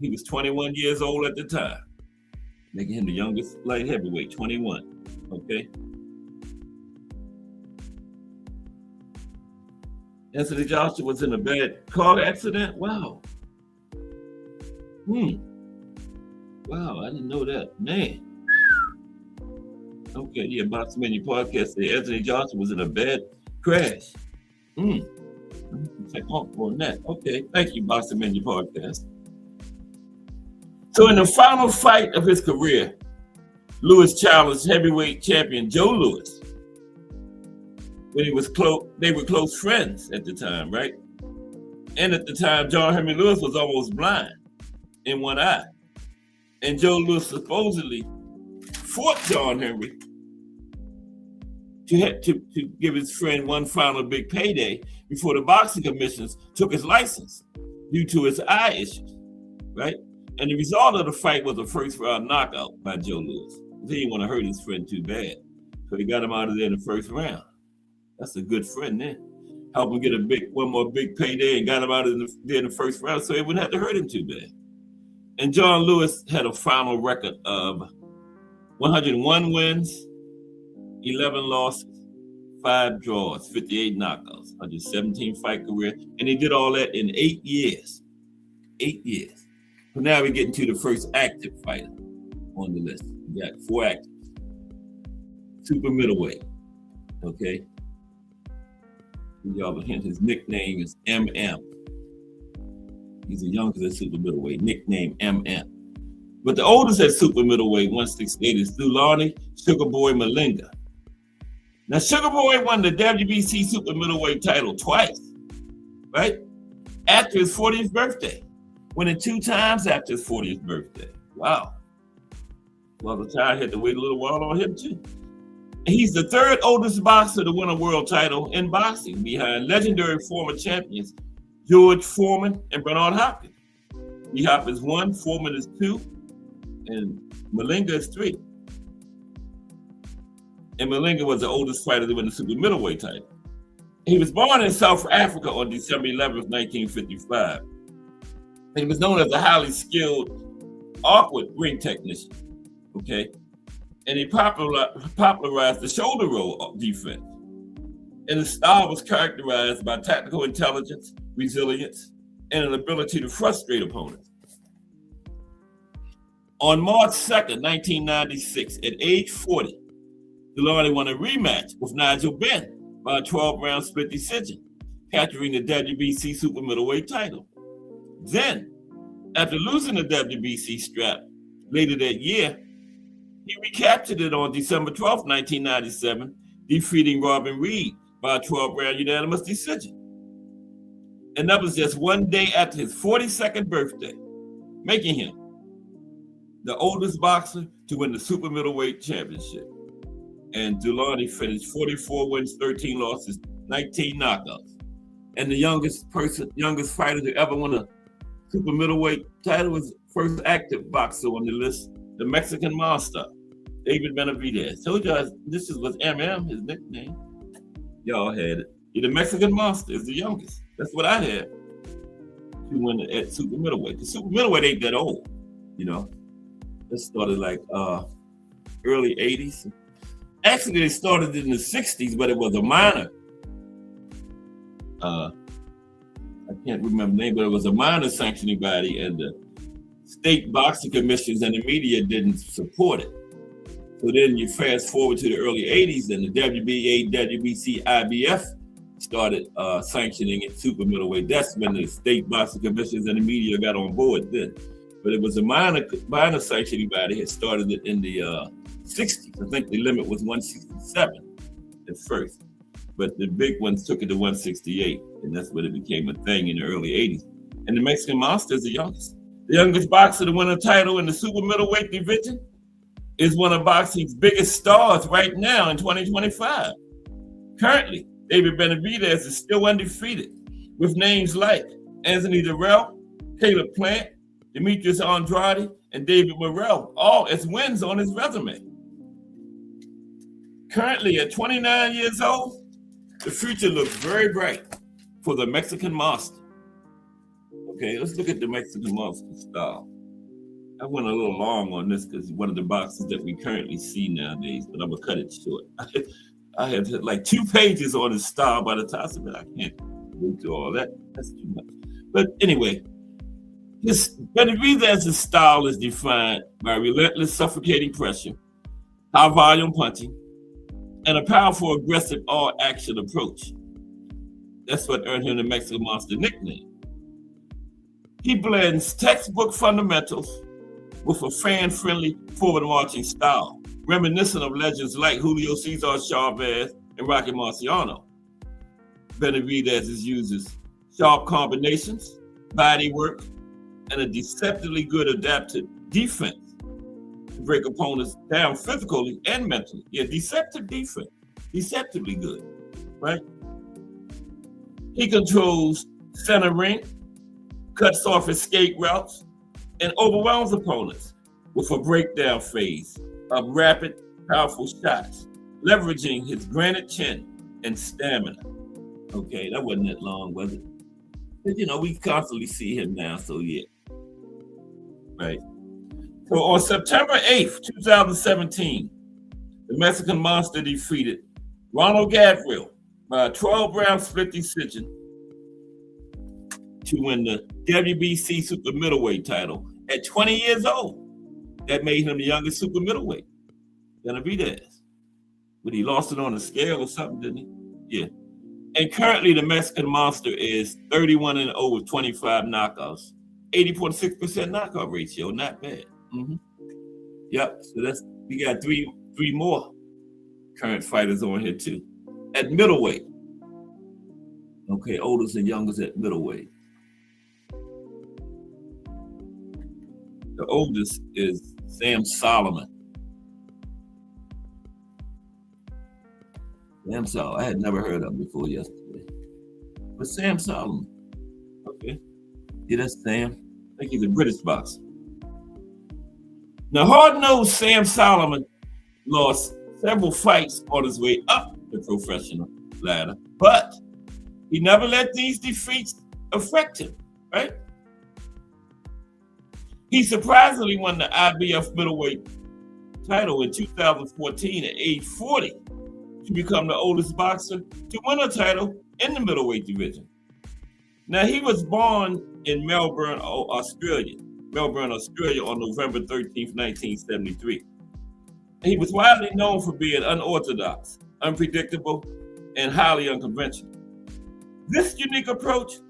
He was 21 years old at the time, making him the youngest light heavyweight, 21. Okay? Anthony Joshua was in a bad car accident. Wow. Wow, I didn't know that. Man. Okay, yeah, Boxing Mania podcast said Anthony Joshua was in a bad crash. Check on that. Okay, thank you, Boxing Mania podcast. So in the final fight of his career, Lewis challenged heavyweight champion Joe Louis. When he was they were close friends at the time, right? And at the time, John Henry Lewis was almost blind in one eye. And Joe Louis supposedly fought John Henry to give his friend one final big payday before the boxing commissions took his license due to his eye issues, right? And the result of the fight was a first-round knockout by Joe Louis. He didn't want to hurt his friend too bad, so he got him out of there in the first round. That's a good friend there. Helped him get one more big payday and got him out of there in the first round so he wouldn't have to hurt him too bad. And John Lewis had a final record of 101 wins, 11 losses, 5 draws, 58 knockouts, 117 fight career, and he did all that in 8 years. 8 years. So now we're getting to the first active fighter on the list. We got 4 actives. Super middleweight. Okay. Y'all will hint his nickname is MM. He's the youngest at super middleweight, nickname MM. But the oldest at super middleweight, 168, is Thulani Sugar Boy Malinga. Now, Sugar Boy won the WBC super middleweight title twice, right? After his 40th birthday, winning 2 times after his 40th birthday. Wow. Well, the time had to wait a little while on him too. He's the 3rd oldest boxer to win a world title in boxing, behind legendary former champions George Foreman and Bernard Hopkins. B. Hop is 1, Foreman is 2, and Malinga is 3. And Malinga was the oldest fighter to win the super middleweight title. He was born in South Africa on December 11th, 1955. And he was known as a highly skilled, awkward ring technician, okay? And he popularized the shoulder roll defense. And his style was characterized by tactical intelligence, resilience, and an ability to frustrate opponents. On March 2nd, 1996, at age 40, Thulani won a rematch with Nigel Benn by a 12-round split decision, capturing the WBC super middleweight title. Then, after losing the WBC strap later that year, he recaptured it on December 12, 1997, defeating Robin Reed by a 12-round unanimous decision. And that was just one day after his 42nd birthday, making him the oldest boxer to win the super middleweight championship. And Thulani finished 44 wins, 13 losses, 19 knockouts. And the youngest fighter to ever win a super middleweight title was first active boxer on the list, the Mexican Monster, David Benavidez. Told y'all this was MM, his nickname. Y'all had it. The Mexican Monster is the youngest. That's what I had to win at super middleweight. The super middleweight ain't that old, you know. It started like early 80s. Actually, they started in the 60s, but it was a minor. I can't remember the name, but it was a minor sanctioning body, and the state boxing commissions and the media didn't support it. So then you fast forward to the early 80s, and the WBA, WBC, IBF started sanctioning it super middleweight. That's when the state boxing commissions and the media got on board then. But it was a minor sanctioning body. It started it in the 60s. I think the limit was 167 at first. But the big ones took it to 168, and that's when it became a thing in the early 80s. And the Mexican Monster is the youngest. The youngest boxer to win a title in the super middleweight division is one of boxing's biggest stars right now in 2025. Currently, David Benavidez is still undefeated with names like Anthony Dirrell, Caleb Plant, Demetrius Andrade, and David Morrell, all as wins on his resume. Currently at 29 years old, the future looks very bright for the Mexican Monster. Okay, let's look at the Mexican Monster style. I went a little long on this because it's one of the boxes that we currently see nowadays, but I'm gonna cut it short. I have like 2 pages on his style by the time, but I can't go through all that. That's too much. But anyway, Benavidez's style is defined by relentless, suffocating pressure, high volume punching, and a powerful, aggressive, all-action approach. That's what earned him the Mexican Monster nickname. He blends textbook fundamentals with a fan-friendly, forward-marching style, reminiscent of legends like Julio Cesar Chavez and Rocky Marciano. Benavidez uses sharp combinations, body work, and a deceptively good adaptive defense to break opponents down physically and mentally. Yeah, deceptive defense, deceptively good, right? He controls center ring, cuts off escape routes, and overwhelms opponents with a breakdown phase of rapid, powerful shots, leveraging his granite chin and stamina. Okay, that wasn't that long, was it? But you know, we constantly see him now, so yeah. Right. So on September 8th, 2017, the Mexican Monster defeated Ronald Gabriel by a 12-round split decision to win the WBC super middleweight title at 20 years old. That made him the youngest super middleweight, Benavidez. But he lost it on a scale or something, didn't he? Yeah. And currently the Mexican Monster is 31-0 with 25 knockouts, 80.6% knockout ratio, not bad. Mm-hmm. Yep, so we got three more current fighters on here too. At middleweight. Okay, oldest and youngest at middleweight. The oldest is Sam Solomon. Sam Solomon, I had never heard of him before yesterday. But Sam Solomon, okay. Yeah, that's Sam. I think he's a British boxer. Now, hard-nosed Sam Solomon lost several fights on his way up the professional ladder, but he never let these defeats affect him, right? He surprisingly won the IBF middleweight title in 2014 at age 40 to become the oldest boxer to win a title in the middleweight division. Now, he was born in Melbourne, Australia on November 13th, 1973. He was widely known for being unorthodox, unpredictable, and highly unconventional. This unique approach,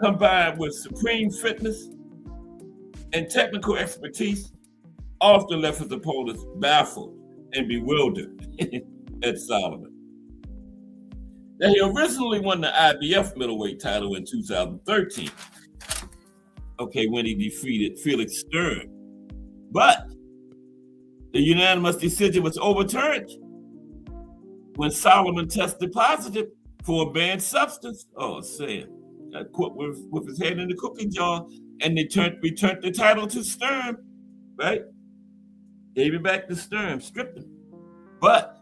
combined with supreme fitness and technical expertise, often left his opponents baffled and bewildered at Solomon. Now, he originally won the IBF middleweight title in 2013, okay, when he defeated Felix Stern. But the unanimous decision was overturned when Solomon tested positive for a banned substance. Oh, Sam got caught with his head in the cookie jar, and they returned the title to Sturm, right? Gave it back to Sturm, stripped him. But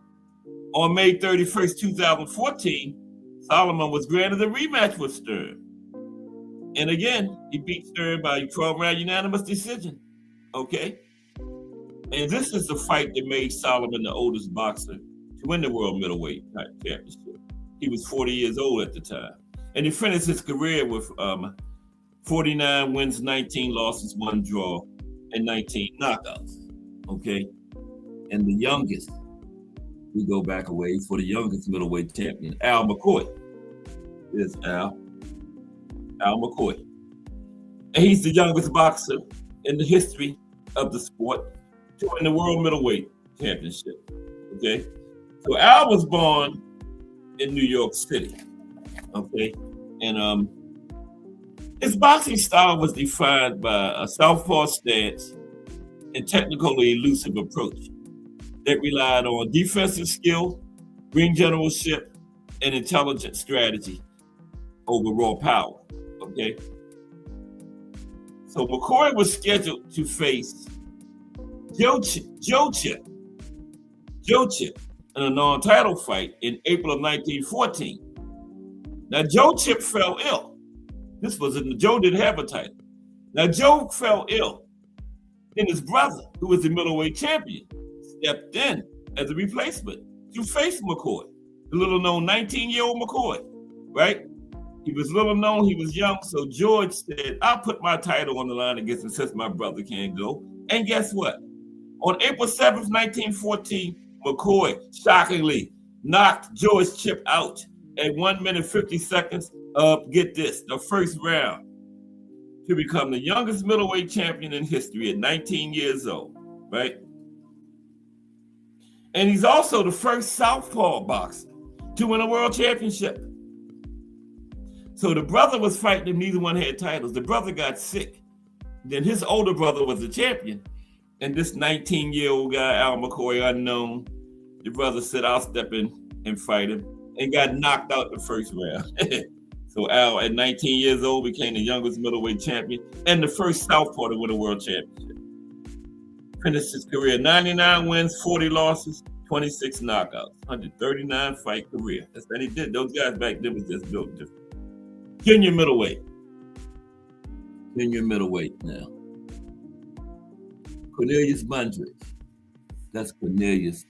on May 31st, 2014, Solomon was granted a rematch with Sturm. And again, he beat Sturm by a 12-round unanimous decision. Okay? And this is the fight that made Solomon the oldest boxer to win the world middleweight championship. He was 40 years old at the time. And he finished his career with 49 wins, 19 losses, 1 draw, and 19 knockouts. Okay? And the youngest, we go back a ways, for the youngest middleweight champion, Al McCoy. Here's Al McCoy. And he's the youngest boxer in the history of the sport to win the world middleweight championship. Okay? So Al was born in New York City. Okay? And his boxing style was defined by a southpaw stance and technically elusive approach that relied on defensive skill, ring generalship, and intelligent strategy over raw power. Okay? So McCoy was scheduled to face Joe Chip in a non-title fight in April of 1914. Now, Joe Chip fell ill. Joe didn't have a title. Now, Joe fell ill. Then his brother, who was the middleweight champion, stepped in as a replacement to face McCoy, the little-known 19-year-old McCoy, right? He was little known, he was young, so George said, I'll put my title on the line against him since my brother can't go. And guess what? On April 7th, 1914, McCoy shockingly knocked George Chip out at 1 minute 50 seconds of, get this, the first round, to become the youngest middleweight champion in history at 19 years old, right? And he's also the first southpaw boxer to win a world championship. So the brother was fighting him, neither one had titles. The brother got sick. Then his older brother was the champion. And this 19-year-old guy, Al McCoy, unknown, the brother said, I'll step in and fight him, and got knocked out the first round. So Al, at 19 years old, became the youngest middleweight champion and the first southpaw to win a world championship. Finished his career 99 wins, 40 losses, 26 knockouts, 139 fight career. That's what he did. Those guys back then was just built different. Junior middleweight now. Cornelius Bundridge. That's Cornelius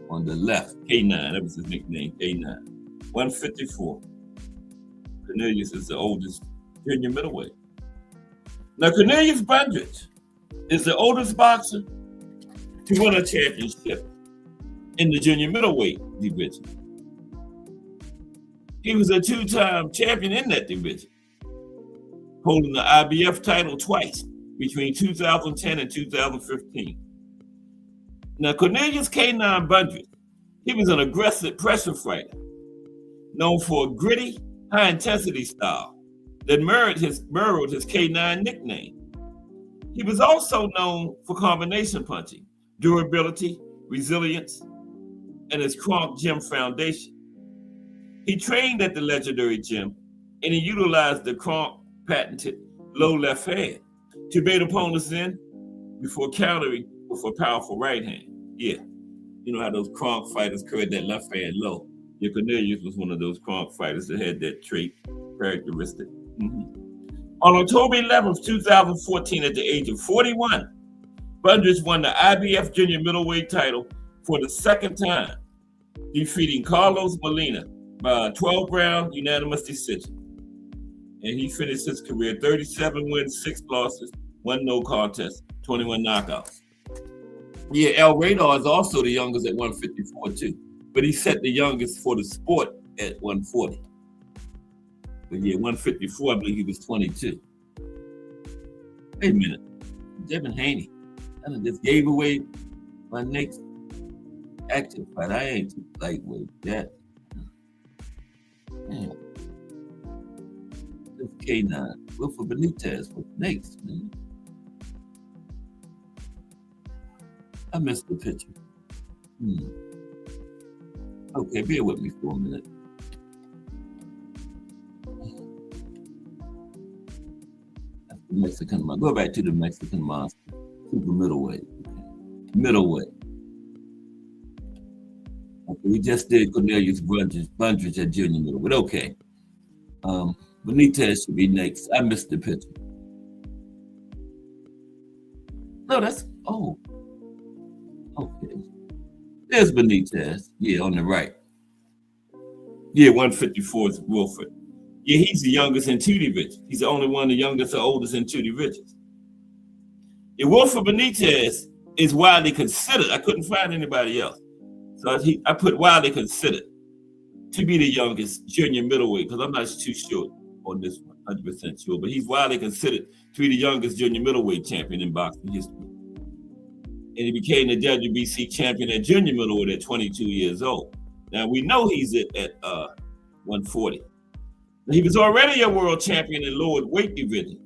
on the left. K9, that was his nickname, K9. 154. Cornelius is the oldest junior middleweight. Now, Cornelius Bundridge is the oldest boxer to win a championship in the junior middleweight division. He was a 2-time champion in that division, holding the IBF title twice between 2010 and 2015. Now, Cornelius K9 Bundridge, he was an aggressive pressure fighter, known for a gritty, high-intensity style that mirrored his K9 nickname. He was also known for combination punching, durability, resilience, and his Kronk Gym Foundation. He trained at the legendary gym, and he utilized the Kronk patented low left hand to bait opponents in before countering with a powerful right hand. Yeah, you know how those Kronk fighters carried that left hand low. Yeah, Cornelius was one of those Kronk fighters that had that trait characteristic. On October 11th, 2014, at the age of 41, Bundridge won the IBF junior middleweight title for the second time, defeating Carlos Molina by a 12-round unanimous decision. And he finished his career 37 wins, 6 losses, 1 no contest, 21 knockouts. Yeah, El Radar is also the youngest at 154 too, but he set the youngest for the sport at 140. But yeah, 154, I believe he was 22. Wait a minute, Devin Haney, I just gave away my next active fight. I ain't too lightweight that. Man. This K9, Wilfred Benitez was next, man. I missed the picture. Okay, bear with me for a minute. Mexican monster. Go back to the Mexican monster. Super middleweight. Middleweight. Okay, we just did Cornelius Bundrage at junior middleweight. Okay. Benitez should be next. I missed the picture. No, that's okay. There's Benitez. Yeah, on the right. Yeah, 154 is Wilford. Yeah, he's the youngest in two divisions. He's the only one, the youngest or oldest in two divisions. Yeah, Wilford Benitez is widely considered. I couldn't find anybody else. So I put widely considered to be the youngest junior middleweight because I'm not too sure on this one, 100% sure. But he's widely considered to be the youngest junior middleweight champion in boxing history. And he became the WBC champion at junior middleweight at 22 years old. Now, we know he's at 140. He was already a world champion in lower weight division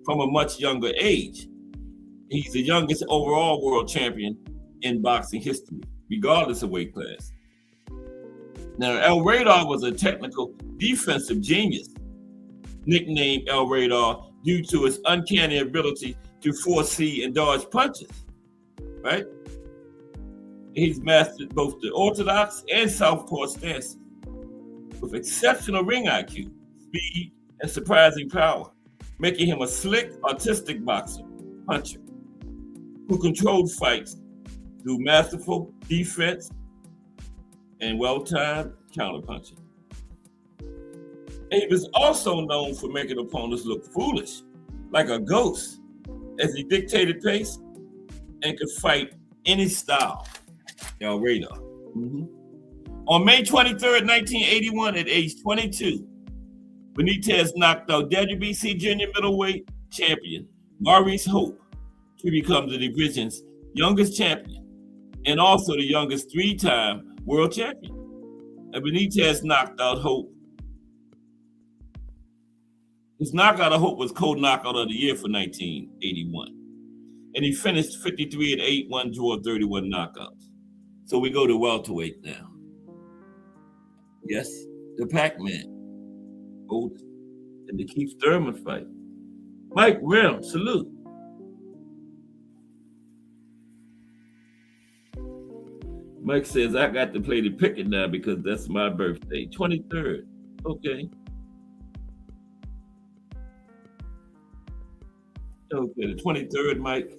from a much younger age. He's the youngest overall world champion in boxing history, regardless of weight class. Now, El Radar was a technical defensive genius, nicknamed El Radar due to his uncanny ability to foresee and dodge punches, right? He's mastered both the orthodox and southpaw stances with exceptional ring IQ, speed, and surprising power, making him a slick, artistic boxer, puncher, who controlled fights through masterful defense and well-timed counterpunching. And he was also known for making opponents look foolish, like a ghost, as he dictated pace and could fight any style. El Radar. On May 23rd, 1981, at age 22, Benitez knocked out WBC junior middleweight champion Maurice Hope to become the division's youngest champion and also the youngest three-time world champion. And Benitez knocked out Hope. His knockout of Hope was co-knockout of the year for 1981. And he finished 53-8, 1 draw, 31 knockouts. So we go to welterweight now. Yes, the Pac-Man, oldest, and the Keith Thurman fight. Mike Rim, salute. Mike says, I got to play the picket now because that's my birthday. 23rd, okay. Okay, the 23rd, Mike.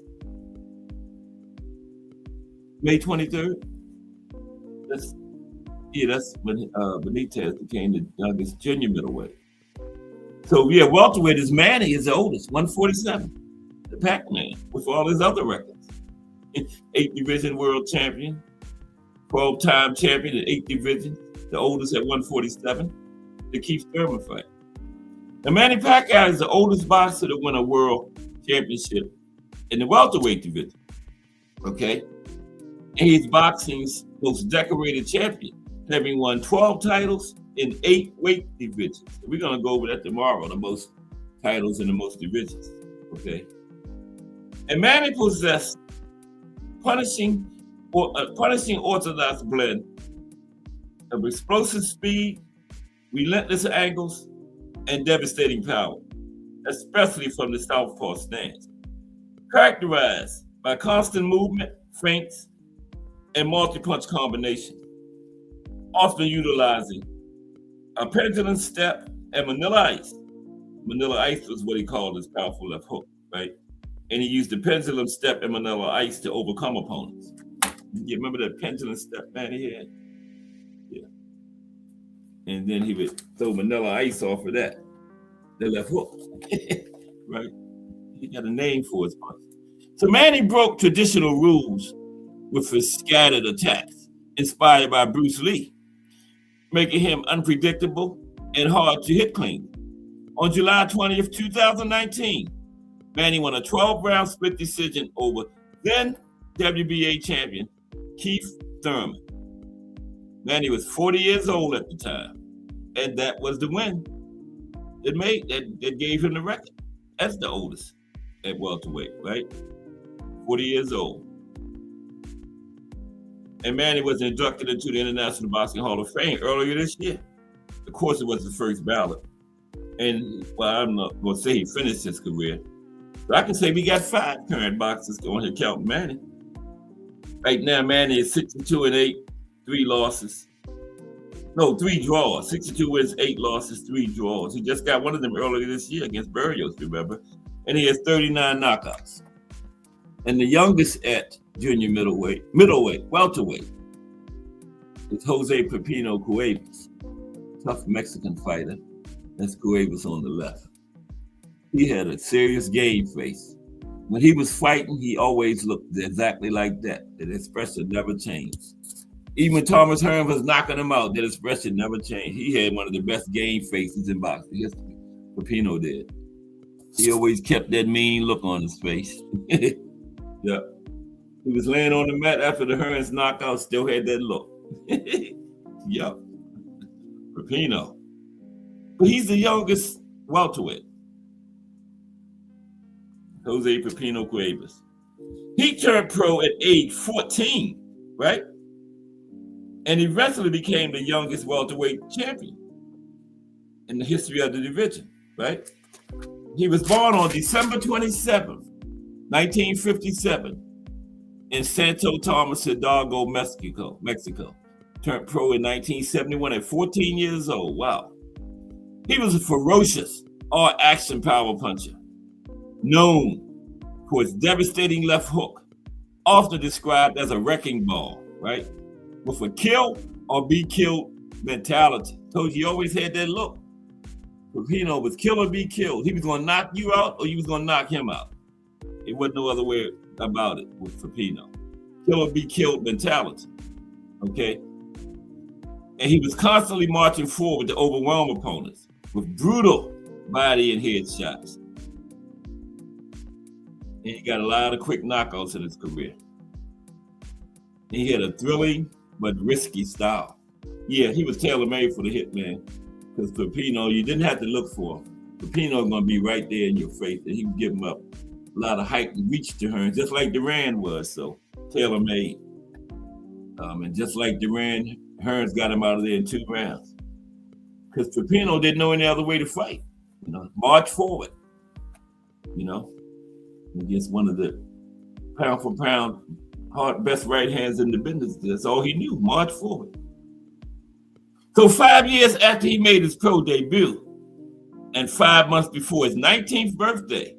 May 23rd? That's when Benitez became the youngest junior middleweight. So yeah, welterweight is Manny is the oldest, 147, the Pac-Man, with all his other records. 8th division world champion, 12-time champion in 8th division, the oldest at 147, the Keith Thurman fight. Now Manny Pacquiao is the oldest boxer to win a world championship in the welterweight division, okay? And he's boxing's most decorated champion, having won 12 titles in 8 weight divisions. We're going to go over that tomorrow, the most titles in the most divisions, okay? And Manny possessed punishing orthodox blend of explosive speed, relentless angles, and devastating power, especially from the southpaw stance, characterized by constant movement, feints, and multi-punch combinations, often utilizing a pendulum step and Manila ice. Manila ice was what he called his powerful left hook, right? And he used the pendulum step and Manila ice to overcome opponents. You remember that pendulum step, man, he had? Yeah. And then he would throw Manila ice off of that, the left hook, right? He got a name for his punch. So Manny broke traditional rules with his scattered attacks, inspired by Bruce Lee, making him unpredictable and hard to hit clean. On July 20th, 2019, Manny won a 12-round split decision over then WBA champion Keith Thurman. Manny was 40 years old at the time, and that was the win that gave him the record as the oldest at welterweight, right? 40 years old. And Manny was inducted into the International Boxing Hall of Fame earlier this year. Of course, it was the first ballot. And, well, I'm not going to say he finished his career, So I can say we got 5 current boxers going here counting Manny. Right now, Manny is 62-8, 3 losses. No, 3 draws. 62 wins, 8 losses, 3 draws. He just got one of them earlier this year against Berrios, remember? And he has 39 knockouts. And the youngest at junior welterweight, is Jose Pepino Cuevas, tough Mexican fighter. That's Cuevas on the left. He had a serious game face. When he was fighting, he always looked exactly like that. That expression never changed. Even when Thomas Hearn was knocking him out, that expression never changed. He had one of the best game faces in boxing history. Pepino did. He always kept that mean look on his face. Yeah. He was laying on the mat after the Hearns knockout, still had that look. Yep. Pepino. But he's the youngest welterweight. Jose Pepino Cuevas. He turned pro at age 14, right? And eventually became the youngest welterweight champion in the history of the division, right? He was born on December 27th, 1957, in Santo Tomas Hidalgo, Mexico. Turned pro in 1971 at 14 years old. Wow. He was a ferocious, all-action power puncher, known for his devastating left hook, often described as a wrecking ball, right? With a kill or be killed mentality. Told you he always had that look. Pepino was kill or be killed. He was going to knock you out or you was going to knock him out. It wasn't no other way about it with Pepino. Kill or be killed mentality, okay? And he was constantly marching forward to overwhelm opponents with brutal body and head shots. And he got a lot of quick knockouts in his career. And he had a thrilling but risky style. Yeah, he was tailor-made for the hitman. Because Pepino, you didn't have to look for him. Pepino gonna be right there in your face, and he would give him up a lot of height and reach to Hearns, just like Duran was. So tailor-made. And just like Duran, Hearns got him out of there in 2 rounds. Because Pepino didn't know any other way to fight. You know, march forward. You know, against one of the pound for pound best right hands in the business. That's all he knew. March forward. So 5 years after he made his pro debut, and 5 months before his 19th birthday,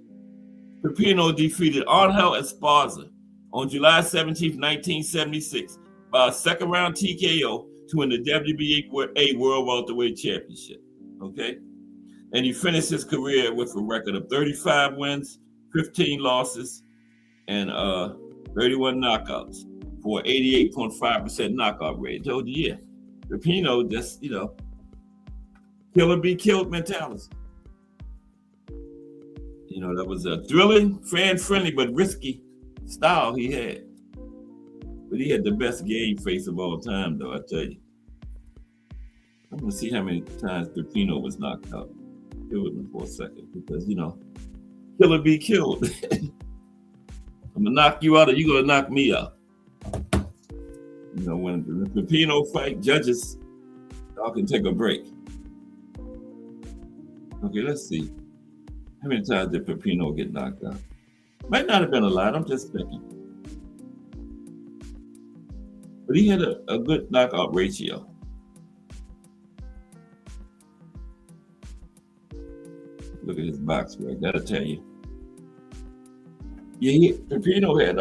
Pepino defeated Angel Esparza on July 17, 1976, by a second-round TKO to win the WBA World Welterweight Championship. Okay, and he finished his career with a record of 35 wins, 15 losses, and 31 knockouts for 88.5% knockout rate. I told you, yeah. Pepino just, you know, kill or be killed mentality. You know, that was a thrilling, fan-friendly, but risky style he had. But he had the best game face of all time, though, I tell you. I'm going to see how many times Pepino was knocked out. Bear with me for a second, because, you know, kill or be killed. I'm going to knock you out or you're going to knock me out. You know, when the Pepino fight, judges, y'all can take a break. Okay, let's see. How many times did Pepino get knocked out? Might not have been a lot, I'm just thinking. But he had a good knockout ratio. Look at his box work, that'll tell you. Yeah, Pepino had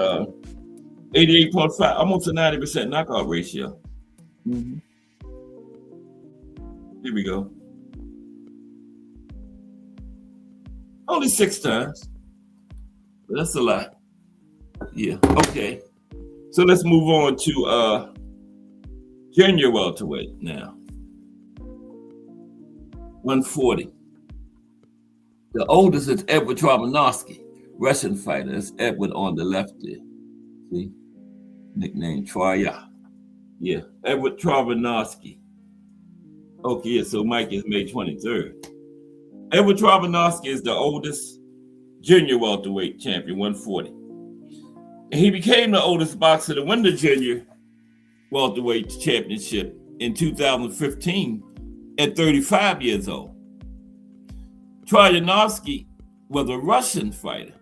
88.5, almost a 90% knockout ratio. Mm-hmm. Here we go. Only 6 times. But that's a lot. Yeah, okay. So let's move on to junior welterweight now. 140. The oldest is Edward Trojanowski, Russian fighter. That's Edward on the left there. See? Nickname Troya. Yeah, Edward Trojanowski. Okay, yeah, so Mike is May 23rd. Edward Trojanowski is the oldest junior welterweight champion, 140. And he became the oldest boxer to win the junior welterweight championship in 2015 at 35 years old. Trojanowski was a Russian fighter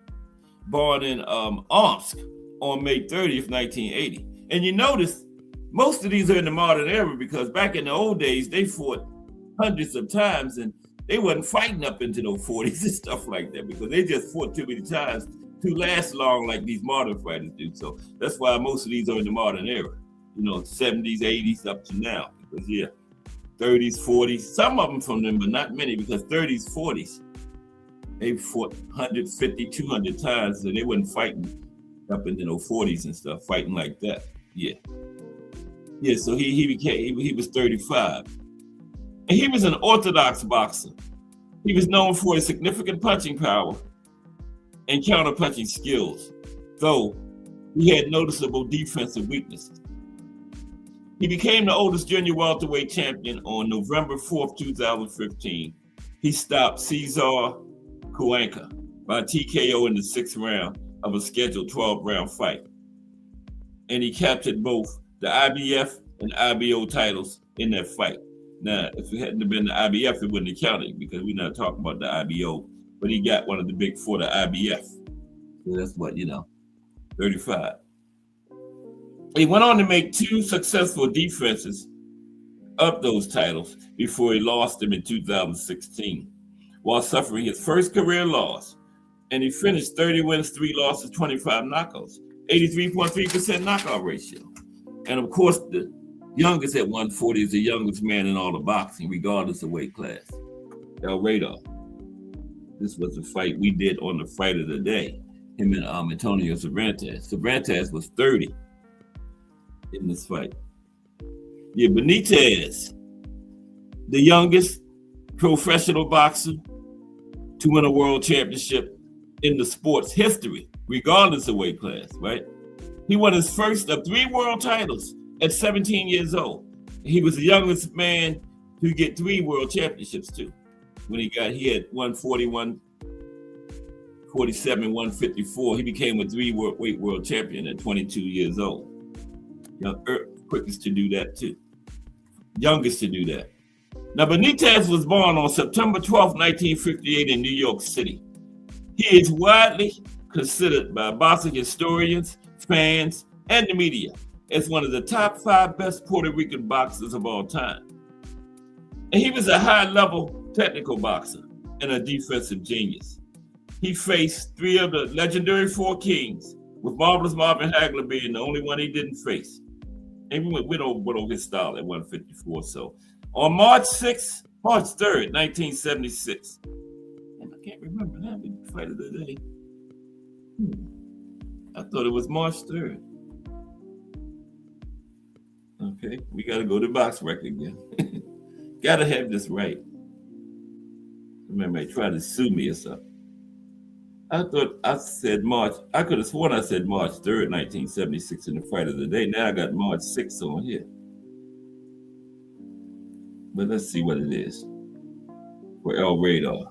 born in Omsk on May 30th, 1980. And you notice most of these are in the modern era because back in the old days, they fought hundreds of times and they wasn't fighting up into those 40s and stuff like that because they just fought too many times to last long like these modern fighters do. So that's why most of these are in the modern era, 70s, 80s up to now. Because 30s, 40s, some of them from them, but not many because 30s, 40s, they fought 150, 200 times, so they wasn't fighting up into those 40s and stuff, fighting like that. So he was 35. And he was an orthodox boxer. He was known for his significant punching power and counter-punching skills, though he had noticeable defensive weaknesses. He became the oldest junior welterweight champion on November 4th, 2015. He stopped Cesar Cuenca by TKO in the 6th round of a scheduled 12-round fight. And he captured both the IBF and IBO titles in that fight. Now, if it hadn't been the IBF, it wouldn't have counted because we're not talking about the IBO. But he got one of the big four, the IBF. So that's what, 35. He went on to make 2 successful defenses of those titles before he lost them in 2016, while suffering his first career loss. And he finished 30 wins, 3 losses, 25 knockouts, 83.3% knockout ratio. And of course, the youngest at 140 is the youngest man in all of boxing, regardless of weight class. El Radar. This was a fight we did on the Fight of the Day, him and Antonio Cervantes. Cervantes was 30 in this fight. Benitez, the youngest professional boxer to win a world championship in the sport's history, regardless of weight class, right? He won his first of 3 world titles at 17 years old. He was the youngest man to get 3 world championships too. When he had 140, 147, 154. He became a 3-weight world champion at 22 years old. Quickest to do that too. Youngest to do that. Now, Benitez was born on September 12, 1958 in New York City. He is widely considered by boxing historians, fans, and the media as one of the top 5 best Puerto Rican boxers of all time. And he was a high-level technical boxer and a defensive genius. He faced 3 of the legendary 4 kings, with Marvelous Marvin Hagler being the only one he didn't face. And we went over his style at 154. So on March 3rd, 1976. And I can't remember that big fight of the day. I thought it was March 3rd. Okay, we got to go to box record again. Got to have this right. Remember, they tried to sue me or something. I thought I said March. I could have sworn I said March 3rd, 1976 in the Fight of the Day. Now I got March 6th on here. But let's see what it is for El Radar.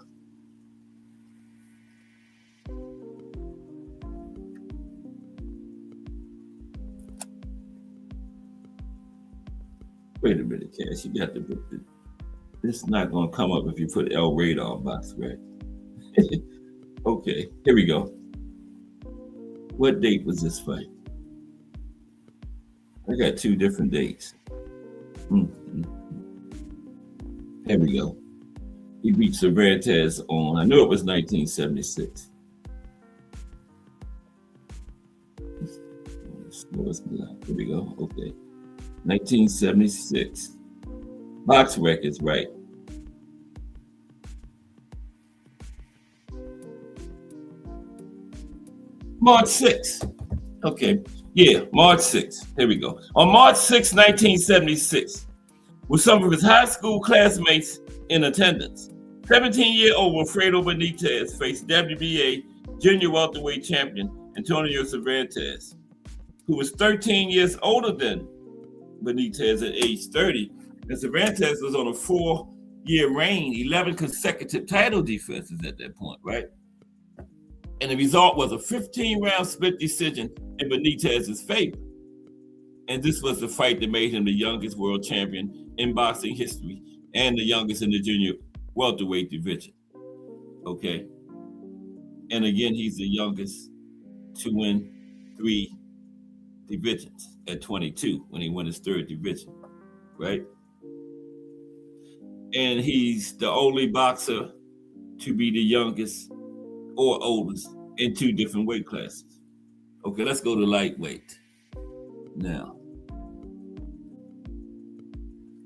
Wait a minute, Cash. You got to put this. This is not going to come up if you put El Radar box, right? Okay, here we go. What date was this fight? I got 2 different dates. Here we go. He beat Cervantes on, I knew it was 1976. Here we go, okay. 1976. Box records, right. March 6th. Okay. March 6th. Here we go. On March 6, 1976, with some of his high school classmates in attendance, 17-year-old Wilfredo Benitez faced WBA junior welterweight champion Antonio Cervantes, who was 13 years older than Benitez at age 30. And Cervantes was on a 4-year reign, 11 consecutive title defenses at that point, right? And the result was a 15-round split decision in Benitez's favor. And this was the fight that made him the youngest world champion in boxing history and the youngest in the junior welterweight division. Okay. And again, he's the youngest to win 3 divisions at 22 when he won his 3rd division, right? And he's the only boxer to be the youngest or oldest in 2 different weight classes. Okay, let's go to lightweight now.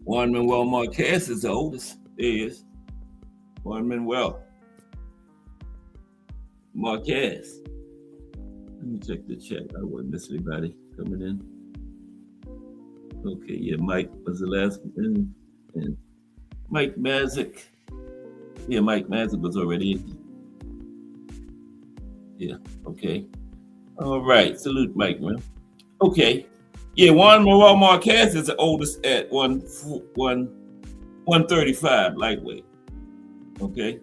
Juan Manuel Marquez is the oldest. There he is. Juan Manuel Marquez. Let me check the chat. I wouldn't miss anybody coming in. Okay, yeah, Mike was the last one. And Mike Mazik. Yeah, Mike Mazik was already in. Yeah, okay. All right, salute Mike, man. Okay. Yeah, Juan Manuel Marquez is the oldest at 135 lightweight. Okay.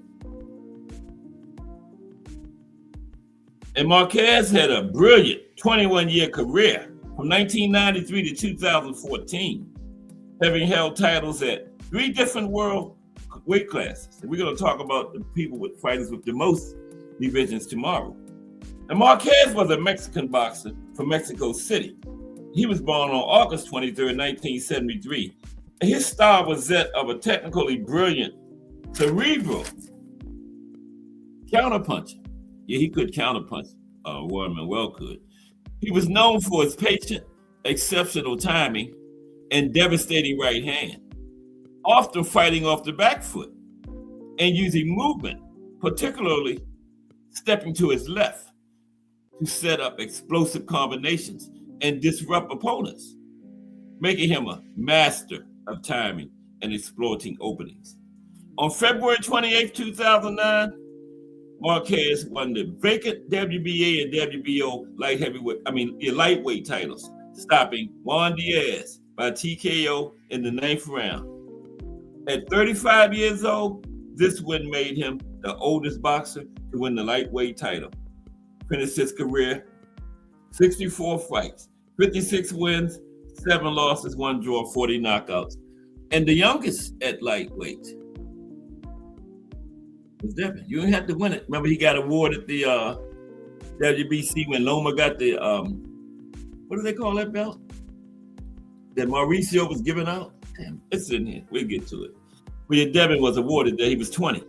And Marquez had a brilliant 21-year career from 1993 to 2014, having held titles at 3 different world weight classes. And we're going to talk about the people with fighters with the most divisions tomorrow. And Marquez was a Mexican boxer from Mexico City. He was born on August 23rd, 1973. And his style was that of a technically brilliant, cerebral counterpuncher. Yeah, he could counterpunch. Juan Manuel could. He was known for his patient, exceptional timing, and devastating right hand, often fighting off the back foot and using movement, particularly stepping to his left to set up explosive combinations and disrupt opponents, making him a master of timing and exploiting openings. On February 28, 2009, Marquez won the vacant WBA and WBO lightweight titles, stopping Juan Diaz by TKO in the 9th round. At 35 years old, this win made him the oldest boxer to win the lightweight title. Finished his career 64 fights, 56 wins, 7 losses, 1 draw, 40 knockouts. And the youngest at lightweight was Devin. You didn't have to win it. Remember, he got awarded the WBC when Loma got the, what do they call that belt? That Mauricio was giving out? Damn, it's in here. We'll get to it. But Devin was awarded that he was 20.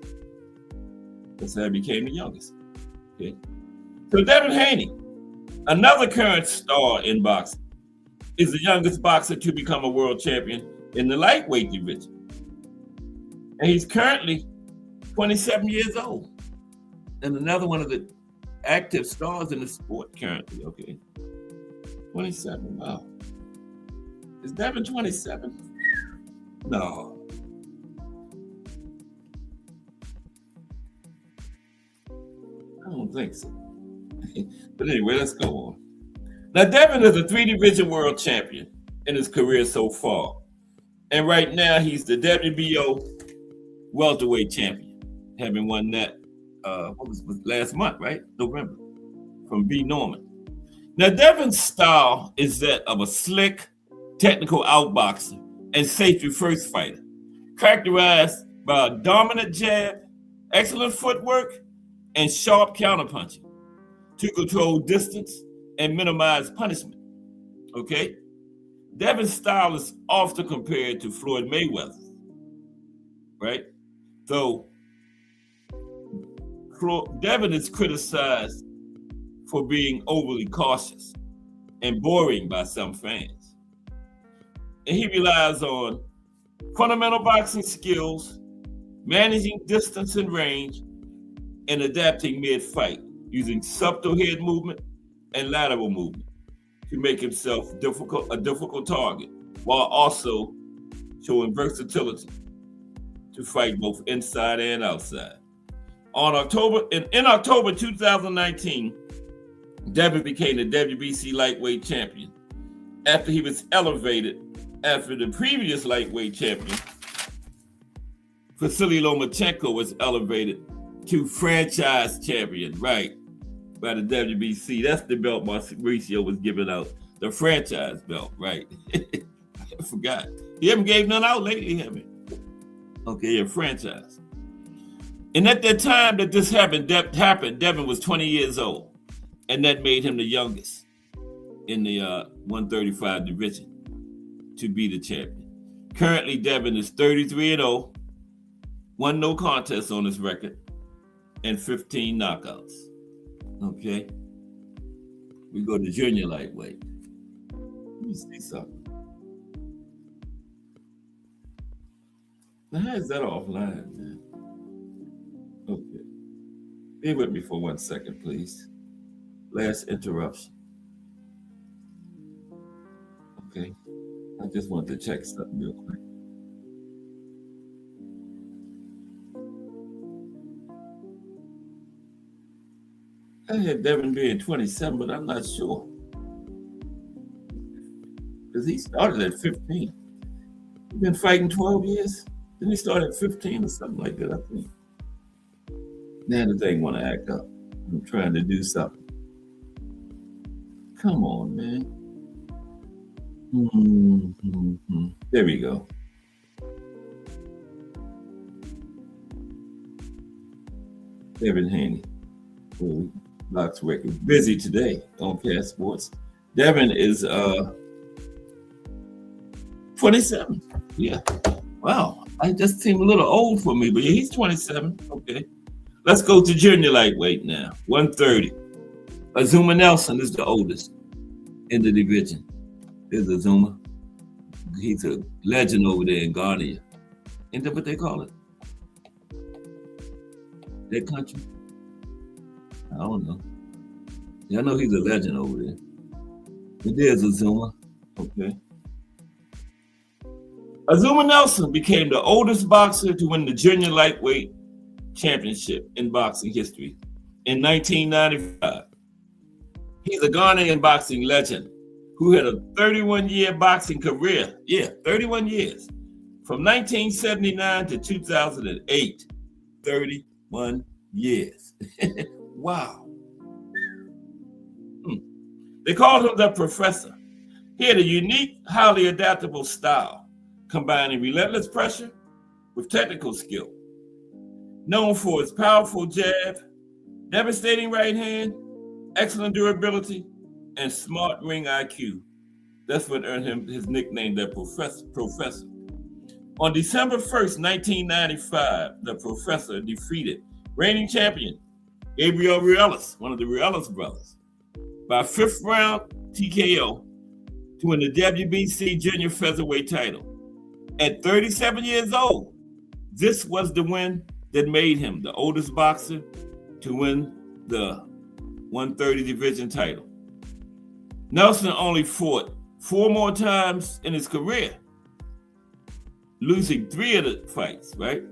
That's how he became the youngest. Okay. So Devin Haney, another current star in boxing, is the youngest boxer to become a world champion in the lightweight division. And he's currently 27 years old. And another one of the active stars in the sport currently, okay. 27, wow. Is Devin 27? No. I don't think so. But anyway, let's go on. Now, Devin is a 3-division world champion in his career so far. And right now, he's the WBO welterweight champion, having won that, was last month, right? November, from B. Norman. Now, Devin's style is that of a slick, technical outboxer and safety-first fighter, characterized by a dominant jab, excellent footwork, and sharp counterpunching to control distance and minimize punishment, okay? Devin's style is often compared to Floyd Mayweather, right? Though Devin is criticized for being overly cautious and boring by some fans. And he relies on fundamental boxing skills, managing distance and range, and adapting mid-fight using subtle head movement and lateral movement to make himself a difficult target, while also showing versatility to fight both inside and outside. In October 2019, Devin became the WBC lightweight champion after he was elevated after the previous lightweight champion, Vasily Lomachenko, was elevated to franchise champion, right, by the WBC. That's the belt Mauricio was giving out, the franchise belt, right? I forgot. He haven't gave none out lately, have he? Okay, a franchise. And at that time that this happened, Devin was 20 years old. and that made him the youngest in the 135 division to be the champion. Currently, Devin is 33-0, one no contest on his record, and 15 knockouts. Okay, we go to junior lightweight. Let me see something. Now, how is that offline, man? Okay. Be with me for 1 second, please. Last interruption. Okay. I just want to check something real quick. I had Devin being 27, but I'm not sure. Because he started at 15. He's been fighting 12 years. Didn't he start at 15 or something like that, I think? Now the thing want to act up. I'm trying to do something. Come on, man. There we go. Devin Haney. Box record. Busy today on Cast Sports. Devin is 27. Yeah. Wow. I just seem a little old for me, but yeah, he's 27. Okay. Let's go to junior lightweight now. 130. Azuma Nelson is the oldest in the division. There's Azuma. He's a legend over there in Ghana. Ain't that what they call it? That country? I don't know. Yeah, I know he's a legend over there. But there's Azuma. Okay. Azuma Nelson became the oldest boxer to win the junior lightweight championship in boxing history in 1995. He's a Ghanaian boxing legend who had a 31-year boxing career. Yeah, 31 years. From 1979 to 2008. 31 years. Wow. They called him the Professor. He had a unique, highly adaptable style, combining relentless pressure with technical skill. Known for his powerful jab, devastating right hand, excellent durability, and smart ring IQ. That's what earned him his nickname, the Professor. On December 1st, 1995, the Professor defeated reigning champion Gabriel Ruelas, one of the Ruelas brothers, by 5th round TKO to win the WBC junior featherweight title. At 37 years old, this was the win that made him the oldest boxer to win the 130 division title. Nelson only fought 4 more times in his career, losing 3 of the fights, right?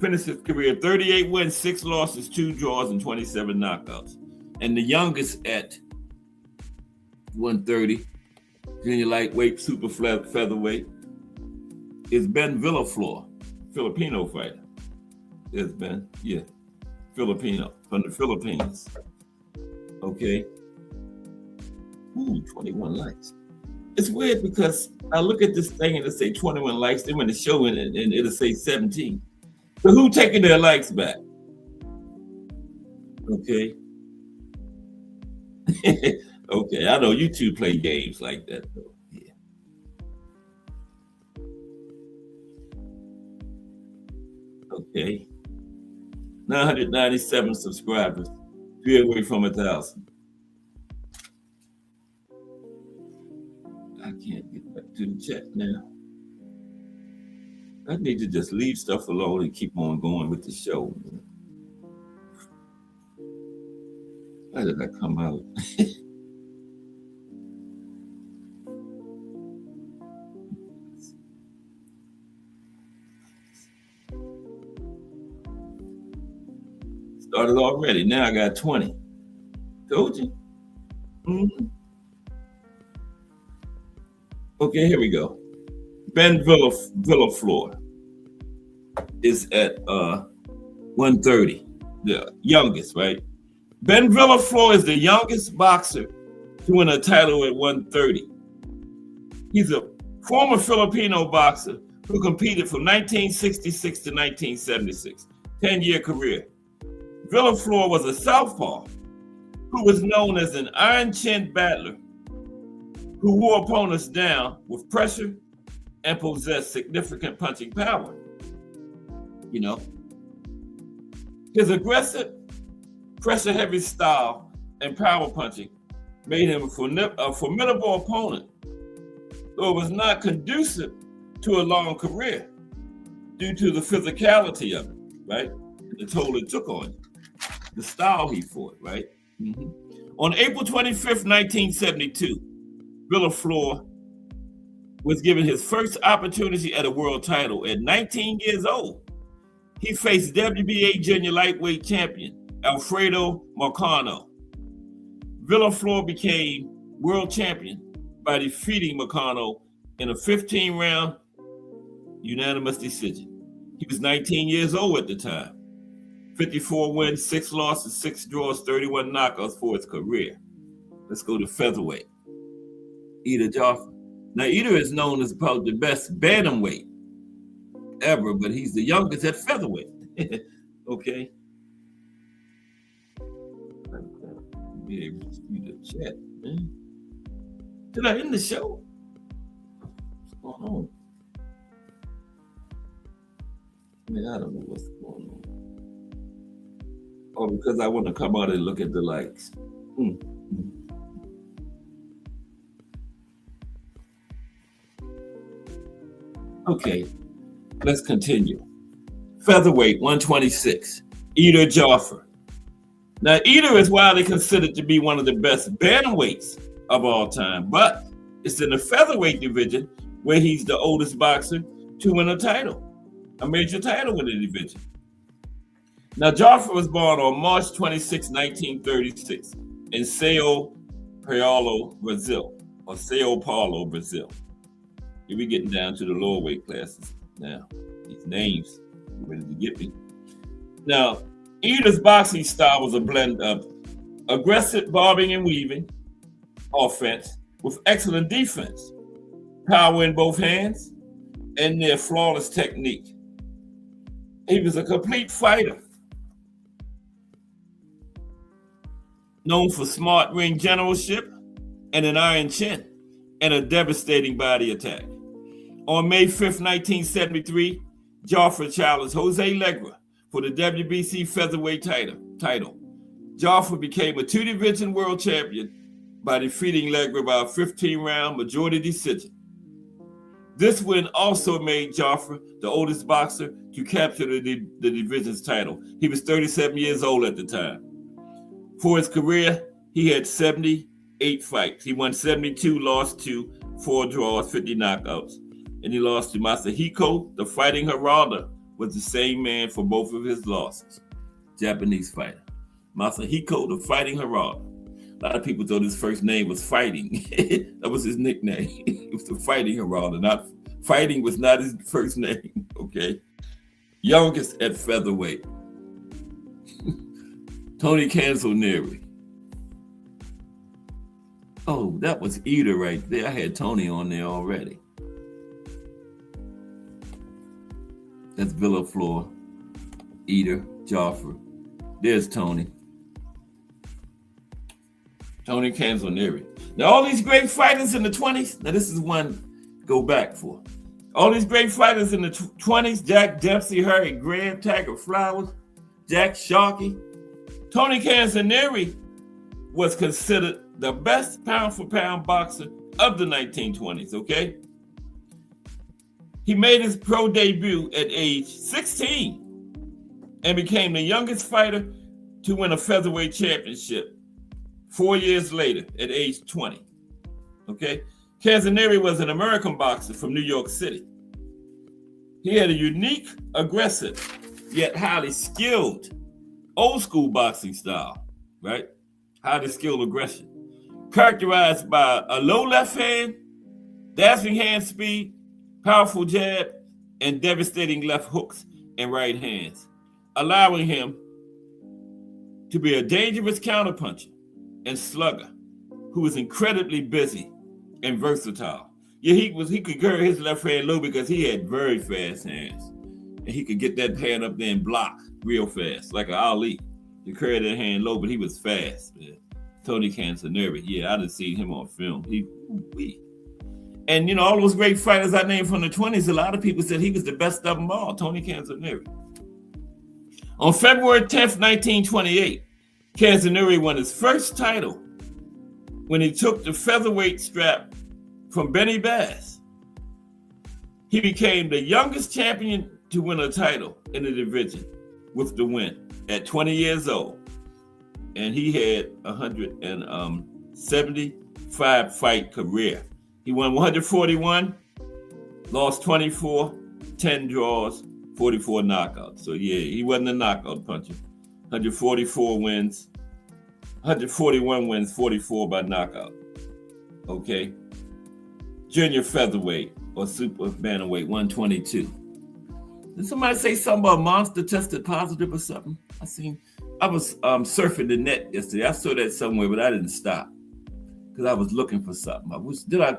Finished his career 38 wins, 6 losses, 2 draws, and 27 knockouts. And the youngest at 130, junior lightweight, super featherweight, is Ben Villaflor, Filipino fighter. There's Ben, yeah, Filipino, from the Philippines. Okay. Ooh, 21 likes. It's weird because I look at this thing and it'll say 21 likes, then when the show and it'll say 17. So who taking their likes back? Okay. Okay, I know you two play games like that though. Yeah. Okay. 997 subscribers, 3 away from 1,000. I can't get back to the chat now. I need to just leave stuff alone and keep on going with the show. Why did I come out? Started already. Now I got 20. Told you. Mm-hmm. Okay, here we go. Ben Villaflor is at 130, the youngest, right? Ben Villaflor is the youngest boxer to win a title at 130. He's a former Filipino boxer who competed from 1966 to 1976, 10-year career. Villaflor was a southpaw who was known as an iron-chin battler who wore opponents down with pressure and possessed significant punching power. You know, his aggressive, pressure-heavy style and power punching made him a formidable opponent, though it was not conducive to a long career due to the physicality of it, right? The toll it took on him, the style he fought, right? Mm-hmm. On April 25th, 1972, Villaflor was given his first opportunity at a world title at 19 years old. He faced WBA junior lightweight champion Alfredo Marcano. Villaflor became world champion by defeating Marcano in a 15-round unanimous decision. He was 19 years old at the time. 54 wins, 6 losses, 6 draws, 31 knockouts for his career. Let's go to featherweight. Eater Joffrey. Now, Eater is known as about the best bantamweight ever, but he's the youngest at featherweight. Okay. Be able to see the chat, man. Did I end the show? What's going on? I mean, I don't know what's going on. Oh, because I want to come out and look at the likes. Okay, let's continue. Featherweight 126, Eater Joffrey. Now, Eater is widely considered to be one of the best bantamweights of all time, but it's in the featherweight division where he's the oldest boxer to win a title, a major title in the division. Now, Joffrey was born on March 26, 1936 in Sao Paulo, Brazil, or Sao Paulo, Brazil. Here we're getting down to the lower weight classes now. These names are ready to get me. Now, Eater's boxing style was a blend of aggressive bobbing and weaving offense with excellent defense, power in both hands, and near flawless technique. He was a complete fighter, known for smart ring generalship and an iron chin and a devastating body attack. On May 5th, 1973, Joffrey challenged Jose Legra for the WBC featherweight title. Joffrey became a 2-division world champion by defeating Legra by a 15-round majority decision. This win also made Joffrey the oldest boxer to capture the division's title. He was 37 years old at the time. For his career, he had 78 fights. He won 72, lost 2, 4 draws, 50 knockouts. And he lost to Masahiko, the Fighting Harada, was the same man for both of his losses. Japanese fighter. Masahiko, the Fighting Harada. A lot of people thought his first name was Fighting. That was his nickname. It was the Fighting Harada. Not Fighting was not his first name, okay? Youngest at featherweight. Tony Canzonieri. Oh, that was Eater right there. I had Tony on there already. That's Villaflor, Eater, Joffrey. There's Tony. Tony Canzonieri. Now, all these great fighters in the 20s, now this is one to go back for. All these great fighters in the 20s, Jack Dempsey, Harry Graham, Taggart Flowers, Jack Sharkey. Tony Canzonieri was considered the best pound-for-pound boxer of the 1920s, okay? He made his pro debut at age 16 and became the youngest fighter to win a featherweight championship 4 years later at age 20, okay? Canzonieri was an American boxer from New York City. He had a unique, aggressive, yet highly skilled, old-school boxing style, right? Highly skilled aggression, characterized by a low left hand, dazzling hand speed, powerful jab, and devastating left hooks and right hands, allowing him to be a dangerous counterpuncher and slugger who was incredibly busy and versatile. Yeah, he could carry his left hand low because he had very fast hands. And he could get that hand up there and block real fast, like an Ali. He carried that hand low, but he was fast, man. Tony Canzoneri. Yeah, I done seen him on film. And you know, all those great fighters I named from the 20s, a lot of people said he was the best of them all, Tony Canzoneri. On February 10th, 1928, Canzoneri won his first title when he took the featherweight strap from Benny Bass. He became the youngest champion to win a title in the division with the win at 20 years old. And he had 175 fight career. He won 141, lost 24, 10 draws, 44 knockouts. So yeah, he wasn't a knockout puncher. 144 wins, 141 wins, 44 by knockout. Okay. Junior featherweight or super bantamweight, 122. Did somebody say something about Monster tested positive or something? I was surfing the net yesterday. I saw that somewhere, but I didn't stop because I was looking for something. I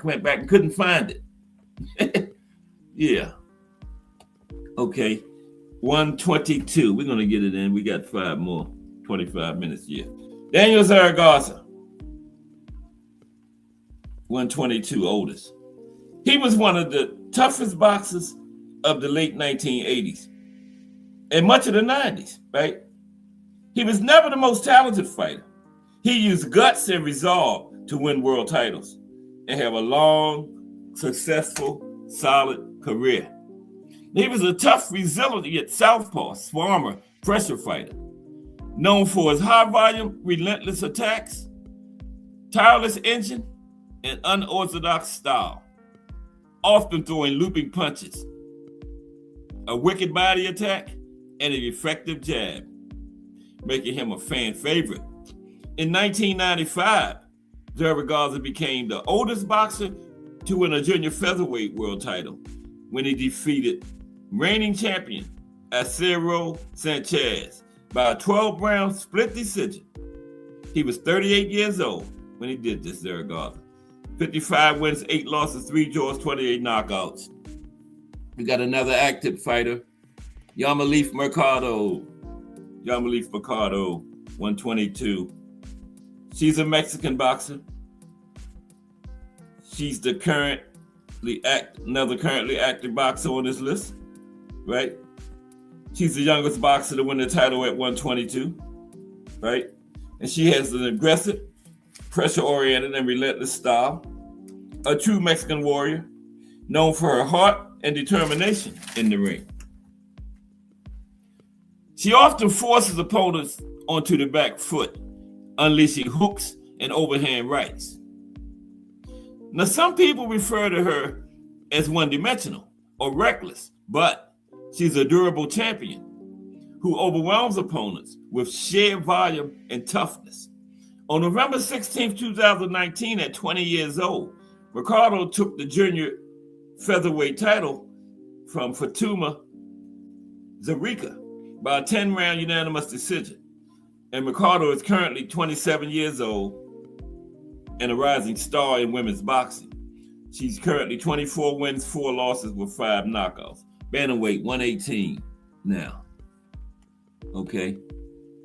went back and couldn't find it. Yeah. Okay. 122. We're going to get it in. We got 5 more. 25 minutes. Yeah. Daniel Zaragoza. 122, oldest. He was one of the toughest boxers of the late 1980s and much of the 90s, right? He was never the most talented fighter. He used guts and resolve to win world titles and have a long, successful, solid career. He was a tough, resilient southpaw, swarmer, pressure fighter, known for his high-volume, relentless attacks, tireless engine, and unorthodox style, often throwing looping punches, a wicked body attack, and an effective jab, making him a fan favorite. In 1995, Zaragoza became the oldest boxer to win a junior featherweight world title when he defeated reigning champion Acero Sanchez by a 12-round split decision. He was 38 years old when he did this, Zaragoza. 55 wins, 8 losses, 3 draws, 28 knockouts. We got another active fighter, Yarmalif Mercado. Yarmalif Mercado, 122. She's a Mexican boxer. She's the another currently active boxer on this list, right? She's the youngest boxer to win the title at 122, right? And she has an aggressive, pressure-oriented, and relentless style. A true Mexican warrior, known for her heart and determination in the ring. She often forces opponents onto the back foot, unleashing hooks and overhand rights. Now, some people refer to her as one-dimensional or reckless, but she's a durable champion who overwhelms opponents with sheer volume and toughness. On November 16, 2019, at 20 years old, Mercado took the junior featherweight title from Fatuma Zarika by a 10-round unanimous decision. And Mercado is currently 27 years old and a rising star in women's boxing. She's currently 24 wins, 4 losses with 5 knockouts. Bantamweight 118 now. Okay.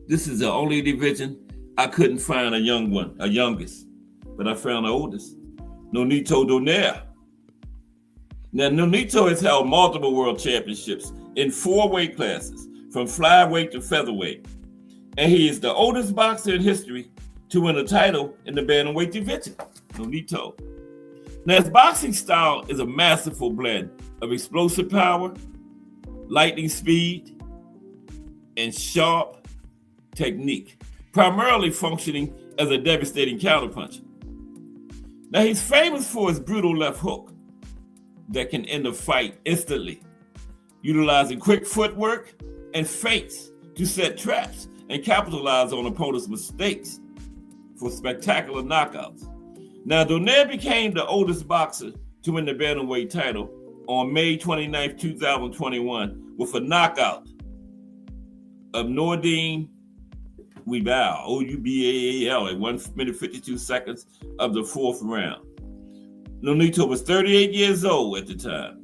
This is the only division I couldn't find a youngest, but I found the oldest. Nonito Donaire. Now, Nonito has held multiple world championships in 4 weight classes, from flyweight to featherweight. And he is the oldest boxer in history to win a title in the bantamweight division. Nonito. Now, his boxing style is a masterful blend of explosive power, lightning speed, and sharp technique, primarily functioning as a devastating counterpuncher. Now, he's famous for his brutal left hook that can end a fight instantly, utilizing quick footwork and feints to set traps and capitalize on opponents' mistakes for spectacular knockouts. Now, Donaire became the oldest boxer to win the bantamweight title on May 29, 2021, with a knockout of Nordine Oubaal, Oubaal, at 1 minute 52 seconds of the 4th round. Nonito was 38 years old at the time.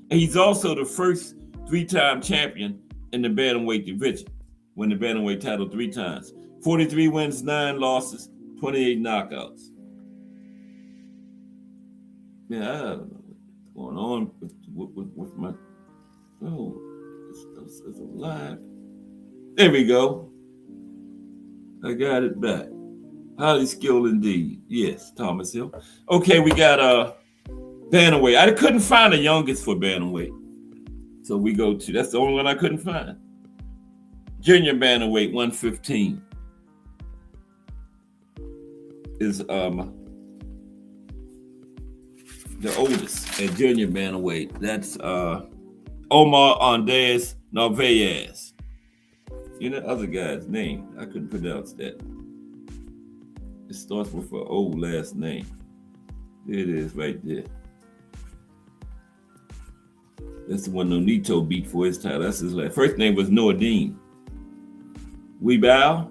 And he's also the first 3-time champion in the bantamweight division, won the bantamweight title 3 times. 43 wins, 9 losses, 28 knockouts. Man, I don't know what's going on with my. Oh, it's alive. There we go. I got it back. Highly skilled indeed. Yes, Thomas Hill. Okay, we got bantamweight. I couldn't find the youngest for bantamweight. So we go to, that's the only one I couldn't find. Junior bantamweight 115 is the oldest at junior bantamweight. That's Omar Andres Narvaez. You know the other guy's name. I couldn't pronounce that. It starts with an old last name. There it is right there. That's the one Nonito beat for his title. That's his last. First name was Nordine. We bow?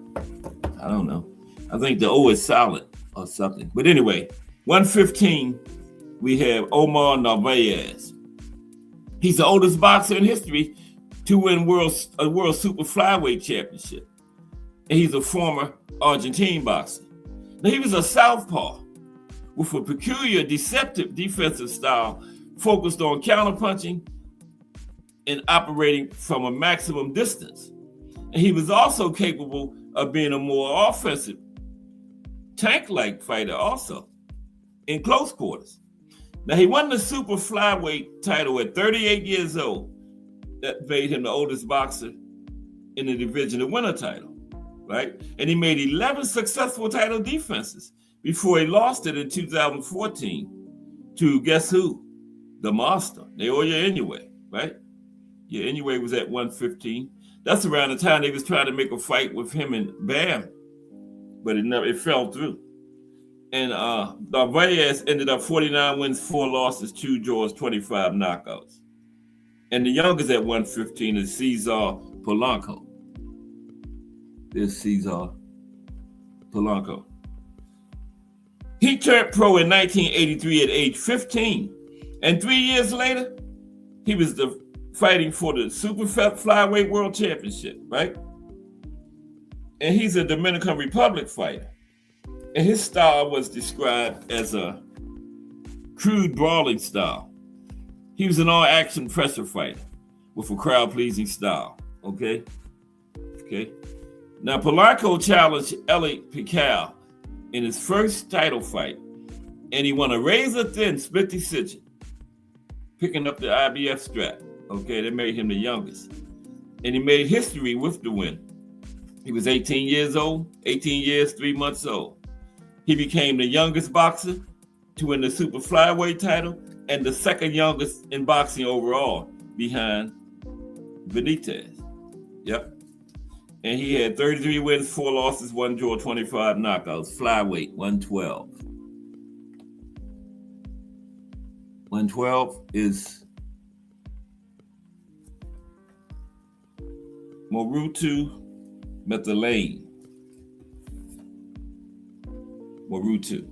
I don't know. I think the O is silent or something. But anyway, 115, we have Omar Narvaez. He's the oldest boxer in history to win a world super flyweight championship. And he's a former Argentine boxer. Now, he was a southpaw with a peculiar deceptive defensive style focused on counterpunching and operating from a maximum distance. And he was also capable of being a more offensive, tank-like fighter also in close quarters. Now, he won the super flyweight title at 38 years old. That made him the oldest boxer in the division to win a title, right? And he made 11 successful title defenses before he lost it in 2014 to, guess who? The monster, Naoya Inoue, right? Yeah, Inoue was at 115. That's around the time they was trying to make a fight with him and Bam, but it fell through. And Narvaez ended up 49 wins, 4 losses, 2 draws, 25 knockouts. And the youngest at 115 is Cesar Polanco. There's Cesar Polanco. He turned pro in 1983 at age 15. And 3 years later, he was fighting for the Super Flyweight World Championship, right? And he's a Dominican Republic fighter. And his style was described as a crude brawling style. He was an all-action pressure fighter with a crowd-pleasing style, okay? Now, Polanco challenged Eli Pical in his first title fight, and he won a razor-thin split decision, picking up the IBF strap, okay? That made him the youngest. And he made history with the win. He was 18 years old, 18 years, 3 months old. He became the youngest boxer to win the super flyweight title and the second youngest in boxing overall behind Benitez. Yep. And he had 33 wins, 4 losses, 1 draw, 25 knockouts. Flyweight, 112. 112 is Morutu Methylane. Morutu.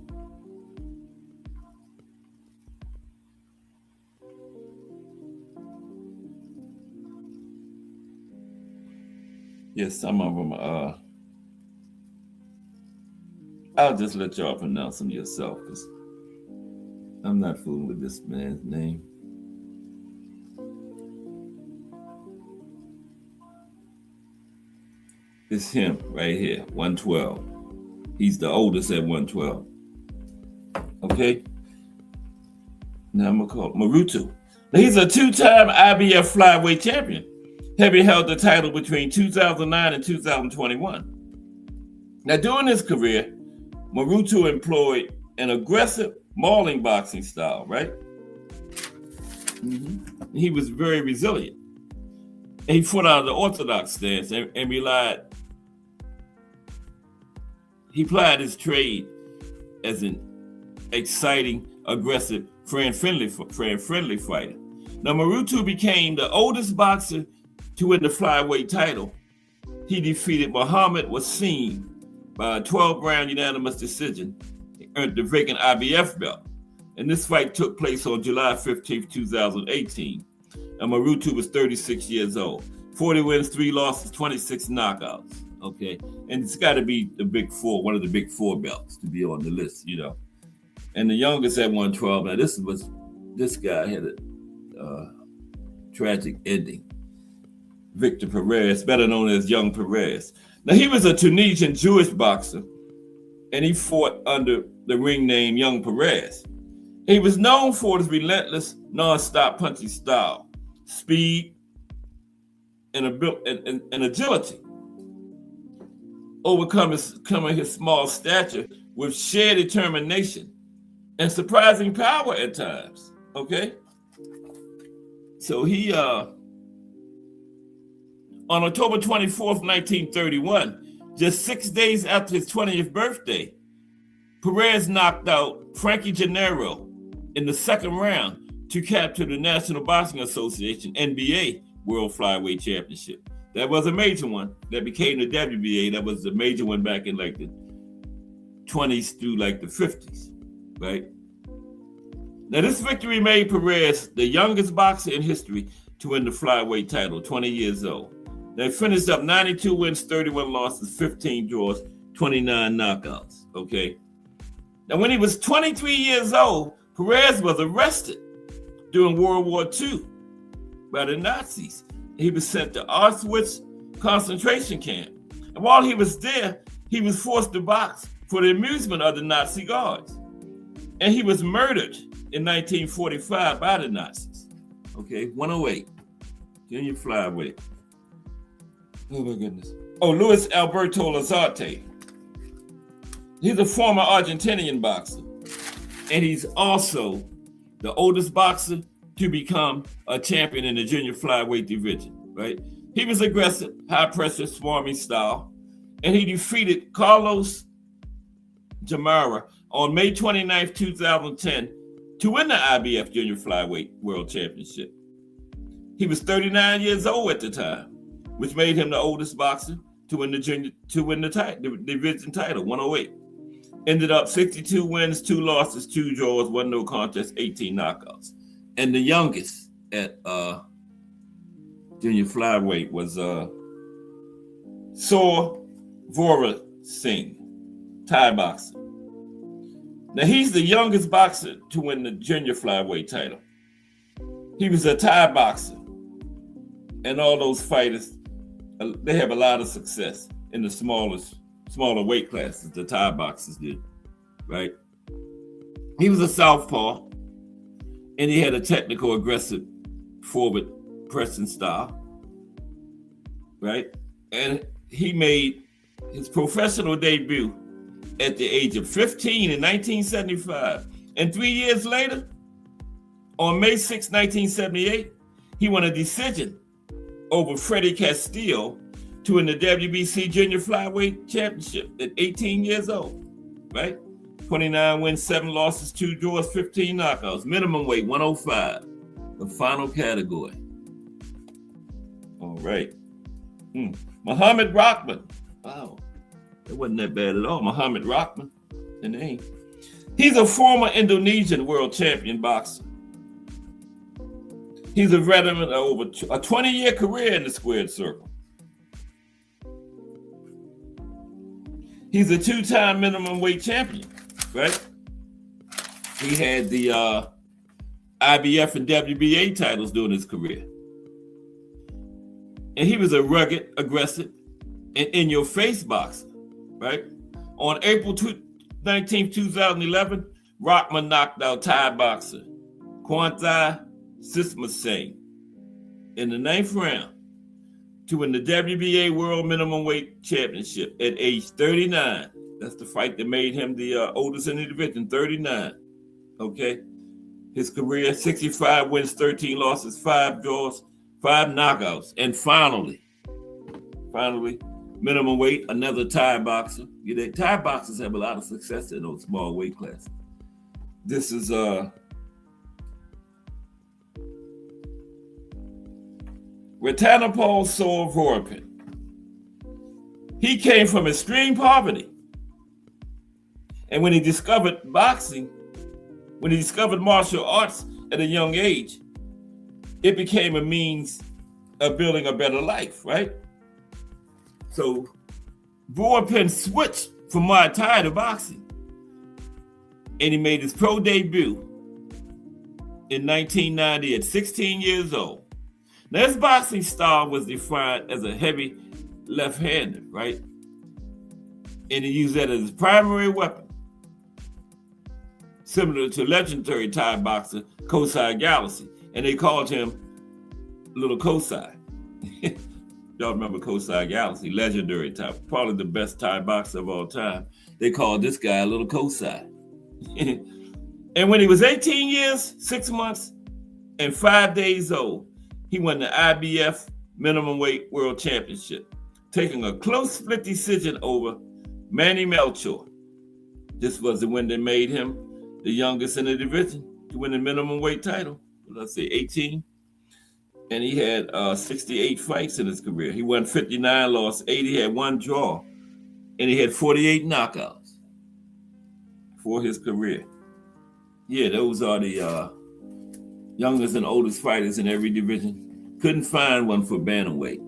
Yes, some of them I'll just let y'all pronounce them yourself, because I'm not fooling with this man's name. It's him right here, 112. He's the oldest at 112. Okay? Now I'm going to call Morutu. Now he's a 2-time IBF flyweight champion. Heavy held the title between 2009 and 2021. Now during his career, Morutu employed an aggressive mauling boxing style, right? Mm-hmm. He was very resilient. And he fought out of the orthodox stance and he plied his trade as an exciting, aggressive, friend-friendly fighter. Now, Morutu became the oldest boxer to win the flyweight title. He defeated Muhammad Wasim by a 12-round unanimous decision. He earned the vacant IBF belt. And this fight took place on July 15, 2018. And Morutu was 36 years old. 40 wins, 3 losses, 26 knockouts. Okay, and it's got to be the big four, one of the big four belts to be on the list, you know. And the youngest at 112. Now this guy had a tragic ending. Victor Perez, better known as Young Perez. Now he was a Tunisian Jewish boxer, and he fought under the ring name Young Perez. He was known for his relentless, non-stop punching style, speed, and agility. Overcoming his small stature with sheer determination and surprising power at times. Okay, so he on October 24th, 1931, just 6 days after his 20th birthday, Perez knocked out Frankie Gennaro in the second round to capture the National Boxing Association NBA World Flyweight Championship. That was a major one. That became the WBA. That was the major one back in like the 20s through like the 50s, right? Now this victory made Perez the youngest boxer in history to win the flyweight title, 20 years old. They finished up 92 wins, 31 losses, 15 draws, 29 knockouts, okay? Now when he was 23 years old, Perez was arrested during World War II by the Nazis. He was sent to Auschwitz concentration camp. And while he was there, he was forced to box for the amusement of the Nazi guards. And he was murdered in 1945 by the Nazis. Okay, 108, junior flyweight. Oh my goodness. Oh, Luis Alberto Lazarte. He's a former Argentinian boxer. And he's also the oldest boxer to become a champion in the junior flyweight division, right? He was aggressive, high pressure, swarming style, and he defeated Carlos Jamara on May 29th, 2010 to win the IBF Junior Flyweight World Championship. He was 39 years old at the time, which made him the oldest boxer to win the division title, 108. Ended up 62 wins, 2 losses, 2 draws, 1 no contest, 18 knockouts. And the youngest at junior flyweight was Saur Vora Singh, Thai boxer. Now he's the youngest boxer to win the junior flyweight title. He was a Thai boxer, and all those fighters, they have a lot of success in the smaller weight classes. The Thai boxers did, right? He was a southpaw. And he had a technical, aggressive, forward pressing style, right? And he made his professional debut at the age of 15 in 1975. And 3 years later, on May 6, 1978, he won a decision over Freddie Castillo to win the WBC Junior Flyweight Championship at 18 years old, right? 29 wins, 7 losses, 2 draws, 15 knockouts. Minimum weight, 105. The final category. All right. Muhammad Rahman. Wow. That wasn't that bad at all. Muhammad Rahman, the name. He's a former Indonesian world champion boxer. He's a veteran of over a 20-year career in the squared circle. He's a 2-time minimum weight champion. Right? He had the IBF and WBA titles during his career. And he was a rugged, aggressive, and in-your-face boxer, right? On April 19, 2011, Rahman knocked out Thai boxer Kwanthai Sismasinghe in the 9th round to win the WBA World Minimum Weight Championship at age 39. That's the fight that made him the oldest in the division, 39. Okay? His career, 65 wins, 13 losses, 5 draws, 5 knockouts. And finally, minimum weight, another Thai boxer. You know, Thai boxers have a lot of success in those small weight classes. This is Ratanapol Sor. He came from extreme poverty. And when he discovered boxing, when he discovered martial arts at a young age, it became a means of building a better life, right? So Vorpin switched from Muay Thai to boxing, and he made his pro debut in 1990 at 16 years old. Now, his boxing style was defined as a heavy left-hander, right? And he used that as his primary weapon, similar to legendary Thai boxer Kosai Galaxy, and they called him Little Kosai. Y'all remember Kosai Galaxy, legendary Thai, probably the best Thai boxer of all time. They called this guy Little Kosai. And when he was 18 years, 6 months, and 5 days old, he won the IBF minimum weight world championship, taking a close split decision over Manny Melchor. This was the win that made him the youngest in the division to win the minimum weight title. Let's say 18. And he had 68 fights in his career. He won 59, lost 80, had one draw, and he had 48 knockouts for his career. Yeah, those are the youngest and oldest fighters in every division. Couldn't find one for bantamweight.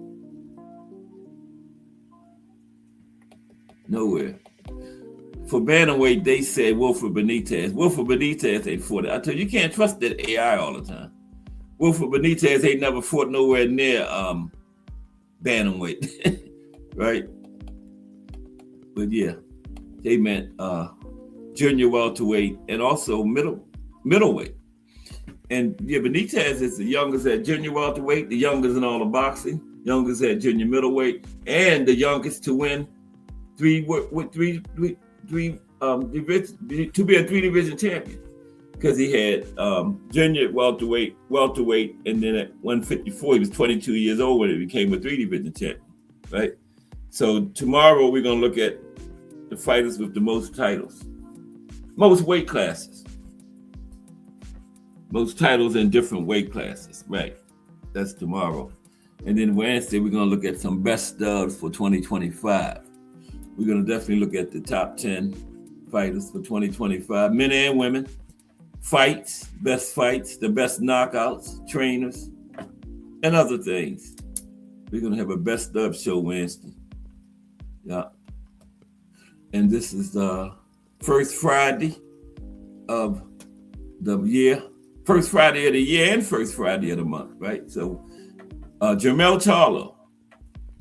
Nowhere. For bantamweight, they said Wilfred Benitez. Wilfred Benitez ain't fought it. I tell you, you can't trust that AI all the time. Wilfred Benitez ain't never fought nowhere near bantamweight, right? But yeah, they meant junior welterweight and also middleweight. And yeah, Benitez is the youngest at junior welterweight, the youngest in all of boxing, youngest at junior middleweight, and the youngest to win three divisions, to be a 3-division champion. Because he had junior welterweight, and then at 154, he was 22 years old when he became a 3-division champion, right? So tomorrow we're gonna look at the fighters with the most titles, most weight classes, most titles in different weight classes, right? That's tomorrow. And then Wednesday, we're gonna look at some best stubs for 2025. We're gonna definitely look at the top 10 fighters for 2025, men and women. Fights, the best knockouts, trainers, and other things. We're going to have a best of show Wednesday. Yeah. And this is the first Friday of the year, first Friday of the year and first Friday of the month, right? So Jermell Charlo,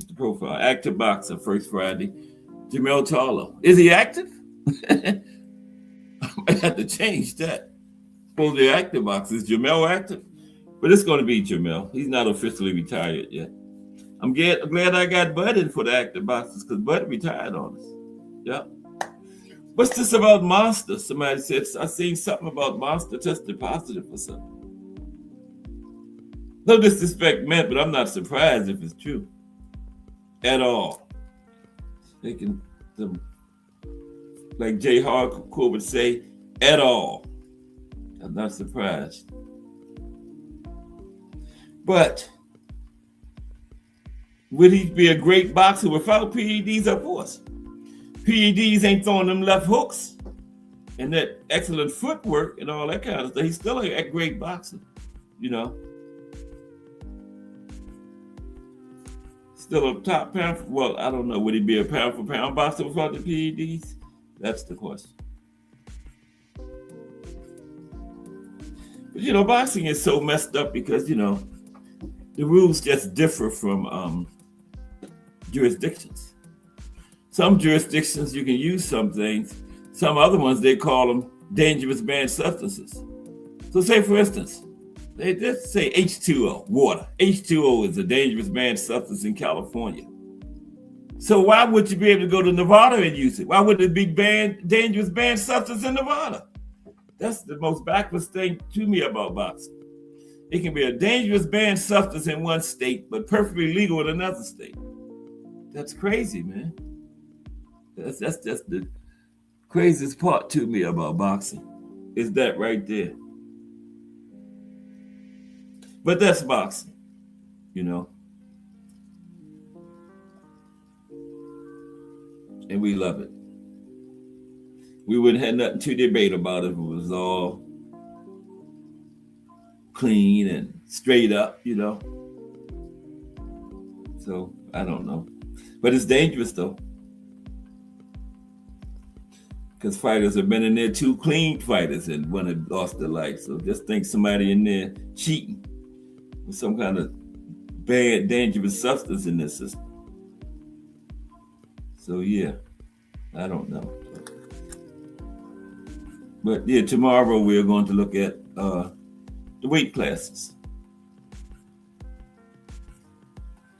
the profile, active boxer, first Friday. Jermell Charlo. Is he active? I might have to change that. For the active boxers, Jermell active, but it's going to be Jermell. He's not officially retired yet. I'm glad I got Bud in for the active boxers because Bud retired on us. Yeah. What's this about Monster? Somebody said, I seen something about Monster tested positive for something. No disrespect meant, but I'm not surprised if it's true at all. They can, like Jay Hardcore would say, at all. I'm not surprised. But would he be a great boxer without PEDs? Of course. PEDs ain't throwing them left hooks and that excellent footwork and all that kind of stuff. He's still a great boxer, you know. Still a top pound. Well, I don't know. Would he be a pound for pound boxer without the PEDs? That's the question. But, you know, boxing is so messed up because, you know, the rules just differ from jurisdictions. Some jurisdictions, you can use some things. Some other ones, they call them dangerous banned substances. So say, for instance, they just say H2O, water. H2O is a dangerous banned substance in California. So why would you be able to go to Nevada and use it? Why would it be dangerous banned substance in Nevada? That's the most backwards thing to me about boxing. It can be a dangerous banned substance in one state, but perfectly legal in another state. That's crazy, man. That's just the craziest part to me about boxing. Is that right there? But that's boxing, you know. And we love it. We wouldn't have nothing to debate about if it was all clean and straight up, you know. So I don't know. But it's dangerous though. because fighters have been in there, 2 clean fighters, and one had lost their life. So just think somebody in there cheating with some kind of bad, dangerous substance in their system. So yeah, I don't know. But yeah, tomorrow we're going to look at the weight classes.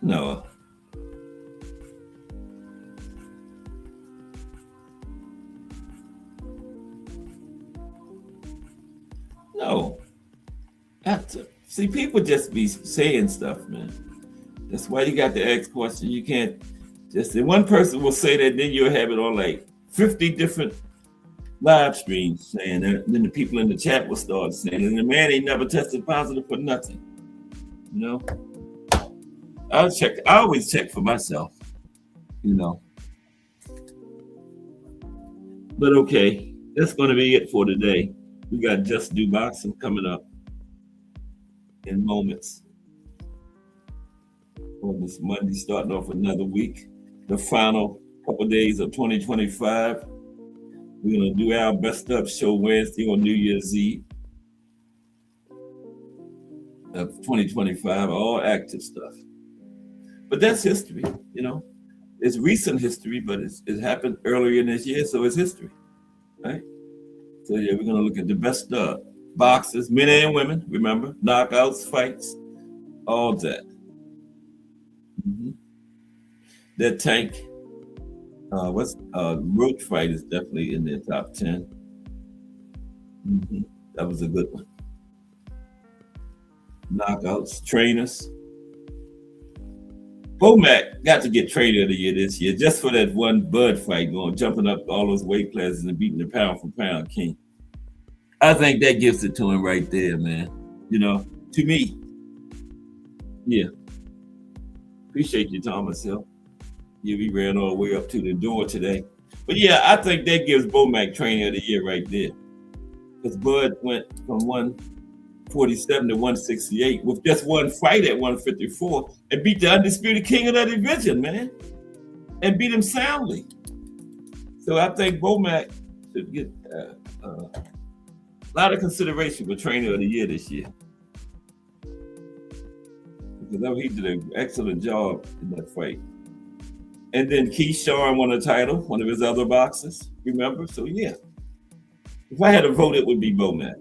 No. No. See, people just be saying stuff, man. That's why you got to ask questions. You can't just, one person will say that, then you'll have it on like 50 different live streams saying that. Then the people in the chat will start saying, and the man ain't never tested positive for nothing. You know? I always check for myself, you know. But okay, that's going to be it for today. We got Just Do Boxing coming up in moments on this Monday, starting off another week. The final couple of days of 2025. We're going to do our best up show Wednesday on New Year's Eve of 2025, all active stuff. But that's history, you know. It's recent history, but it happened earlier in this year, so it's history, right? So yeah, we're gonna look at the best boxers, men and women, remember, knockouts, fights, all that. Mm-hmm. That Tank, Roach fight is definitely in their top 10. Mm-hmm. That was a good one. Knockouts, trainers. Bomac got to get trainer of the year this year just for that one Bud fight, jumping up all those weight classes and beating the pound for pound king. I think that gives it to him right there, man. You know, to me. Yeah. Appreciate you, Thomas Hill. Yeah, we ran all the way up to the door today. But yeah, I think that gives Bomac trainer of the year right there. Because Bud went from 147 to 168 with just one fight at 154 and beat the undisputed king of that division, man. And beat him soundly. So I think Bomac should get a lot of consideration for trainer of the year this year. Because he did an excellent job in that fight. And then Keyshawn won a title, one of his other boxers, remember? So yeah. If I had to vote, it would be Bomac.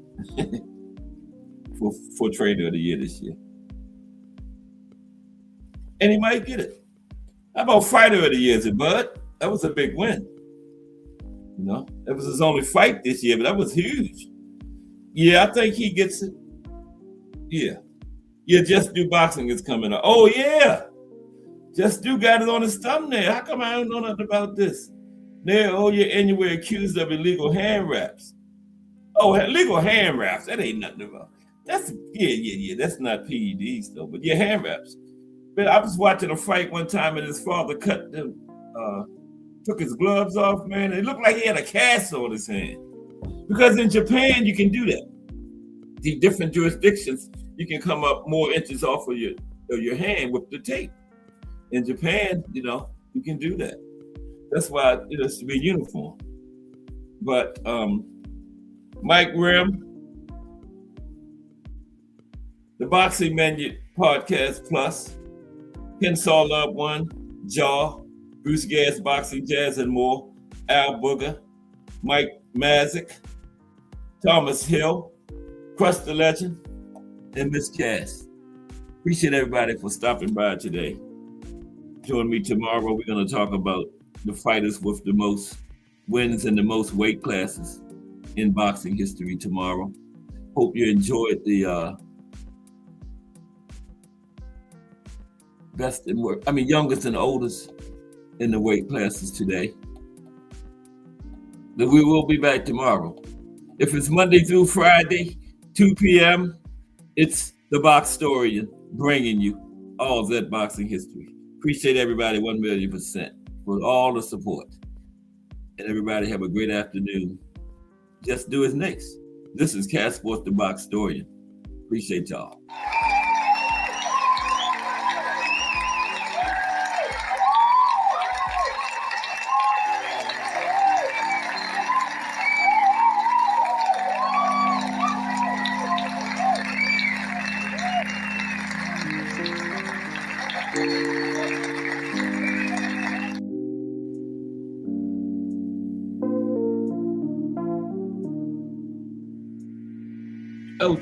For trainer of the year this year. And he might get it. How about fighter of the year, is it Bud? That was a big win. You know, that was his only fight this year, but that was huge. Yeah, I think he gets it. Yeah. Yeah, Just Do Boxing is coming up. Oh, yeah. Just Do got it on his thumbnail. How come I don't know nothing about this? There, oh, yeah, and you were accused of illegal hand wraps. Oh, illegal hand wraps. That ain't nothing about. That's that's not PEDs though, but yeah, hand wraps. But I was watching a fight one time and his father took his gloves off, man. It looked like he had a cast on his hand. Because in Japan, you can do that. The different jurisdictions, you can come up more inches off of your hand with the tape. In Japan, you know, you can do that. That's why it has to be uniform. But Mike Grimm, the Boxing Menu Podcast Plus, Kensaw Love One, Jaw, Bruce Gas Boxing Jazz and more, Al Booger, Mike Mazik, Thomas Hill, Crush the Legend, and Miss Cass. Appreciate everybody for stopping by today. Join me tomorrow. We're going to talk about the fighters with the most wins and the most weight classes in boxing history tomorrow. Hope you enjoyed the youngest and oldest in the weight classes today. But we will be back tomorrow. If it's Monday through Friday, 2 p.m., it's the Boxtorian bringing you all of that boxing history. Appreciate everybody 1,000,000% for all the support. And everybody have a great afternoon. Just Do It next. This is Cat Sports, the Boxtorian. Appreciate y'all. LT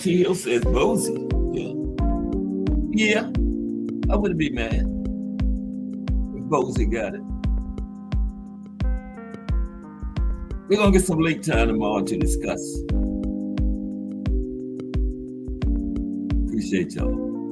Hill says Bozy. Yeah. Yeah. I wouldn't be mad if Bozy got it. We're going to get some late time tomorrow to discuss. Appreciate y'all.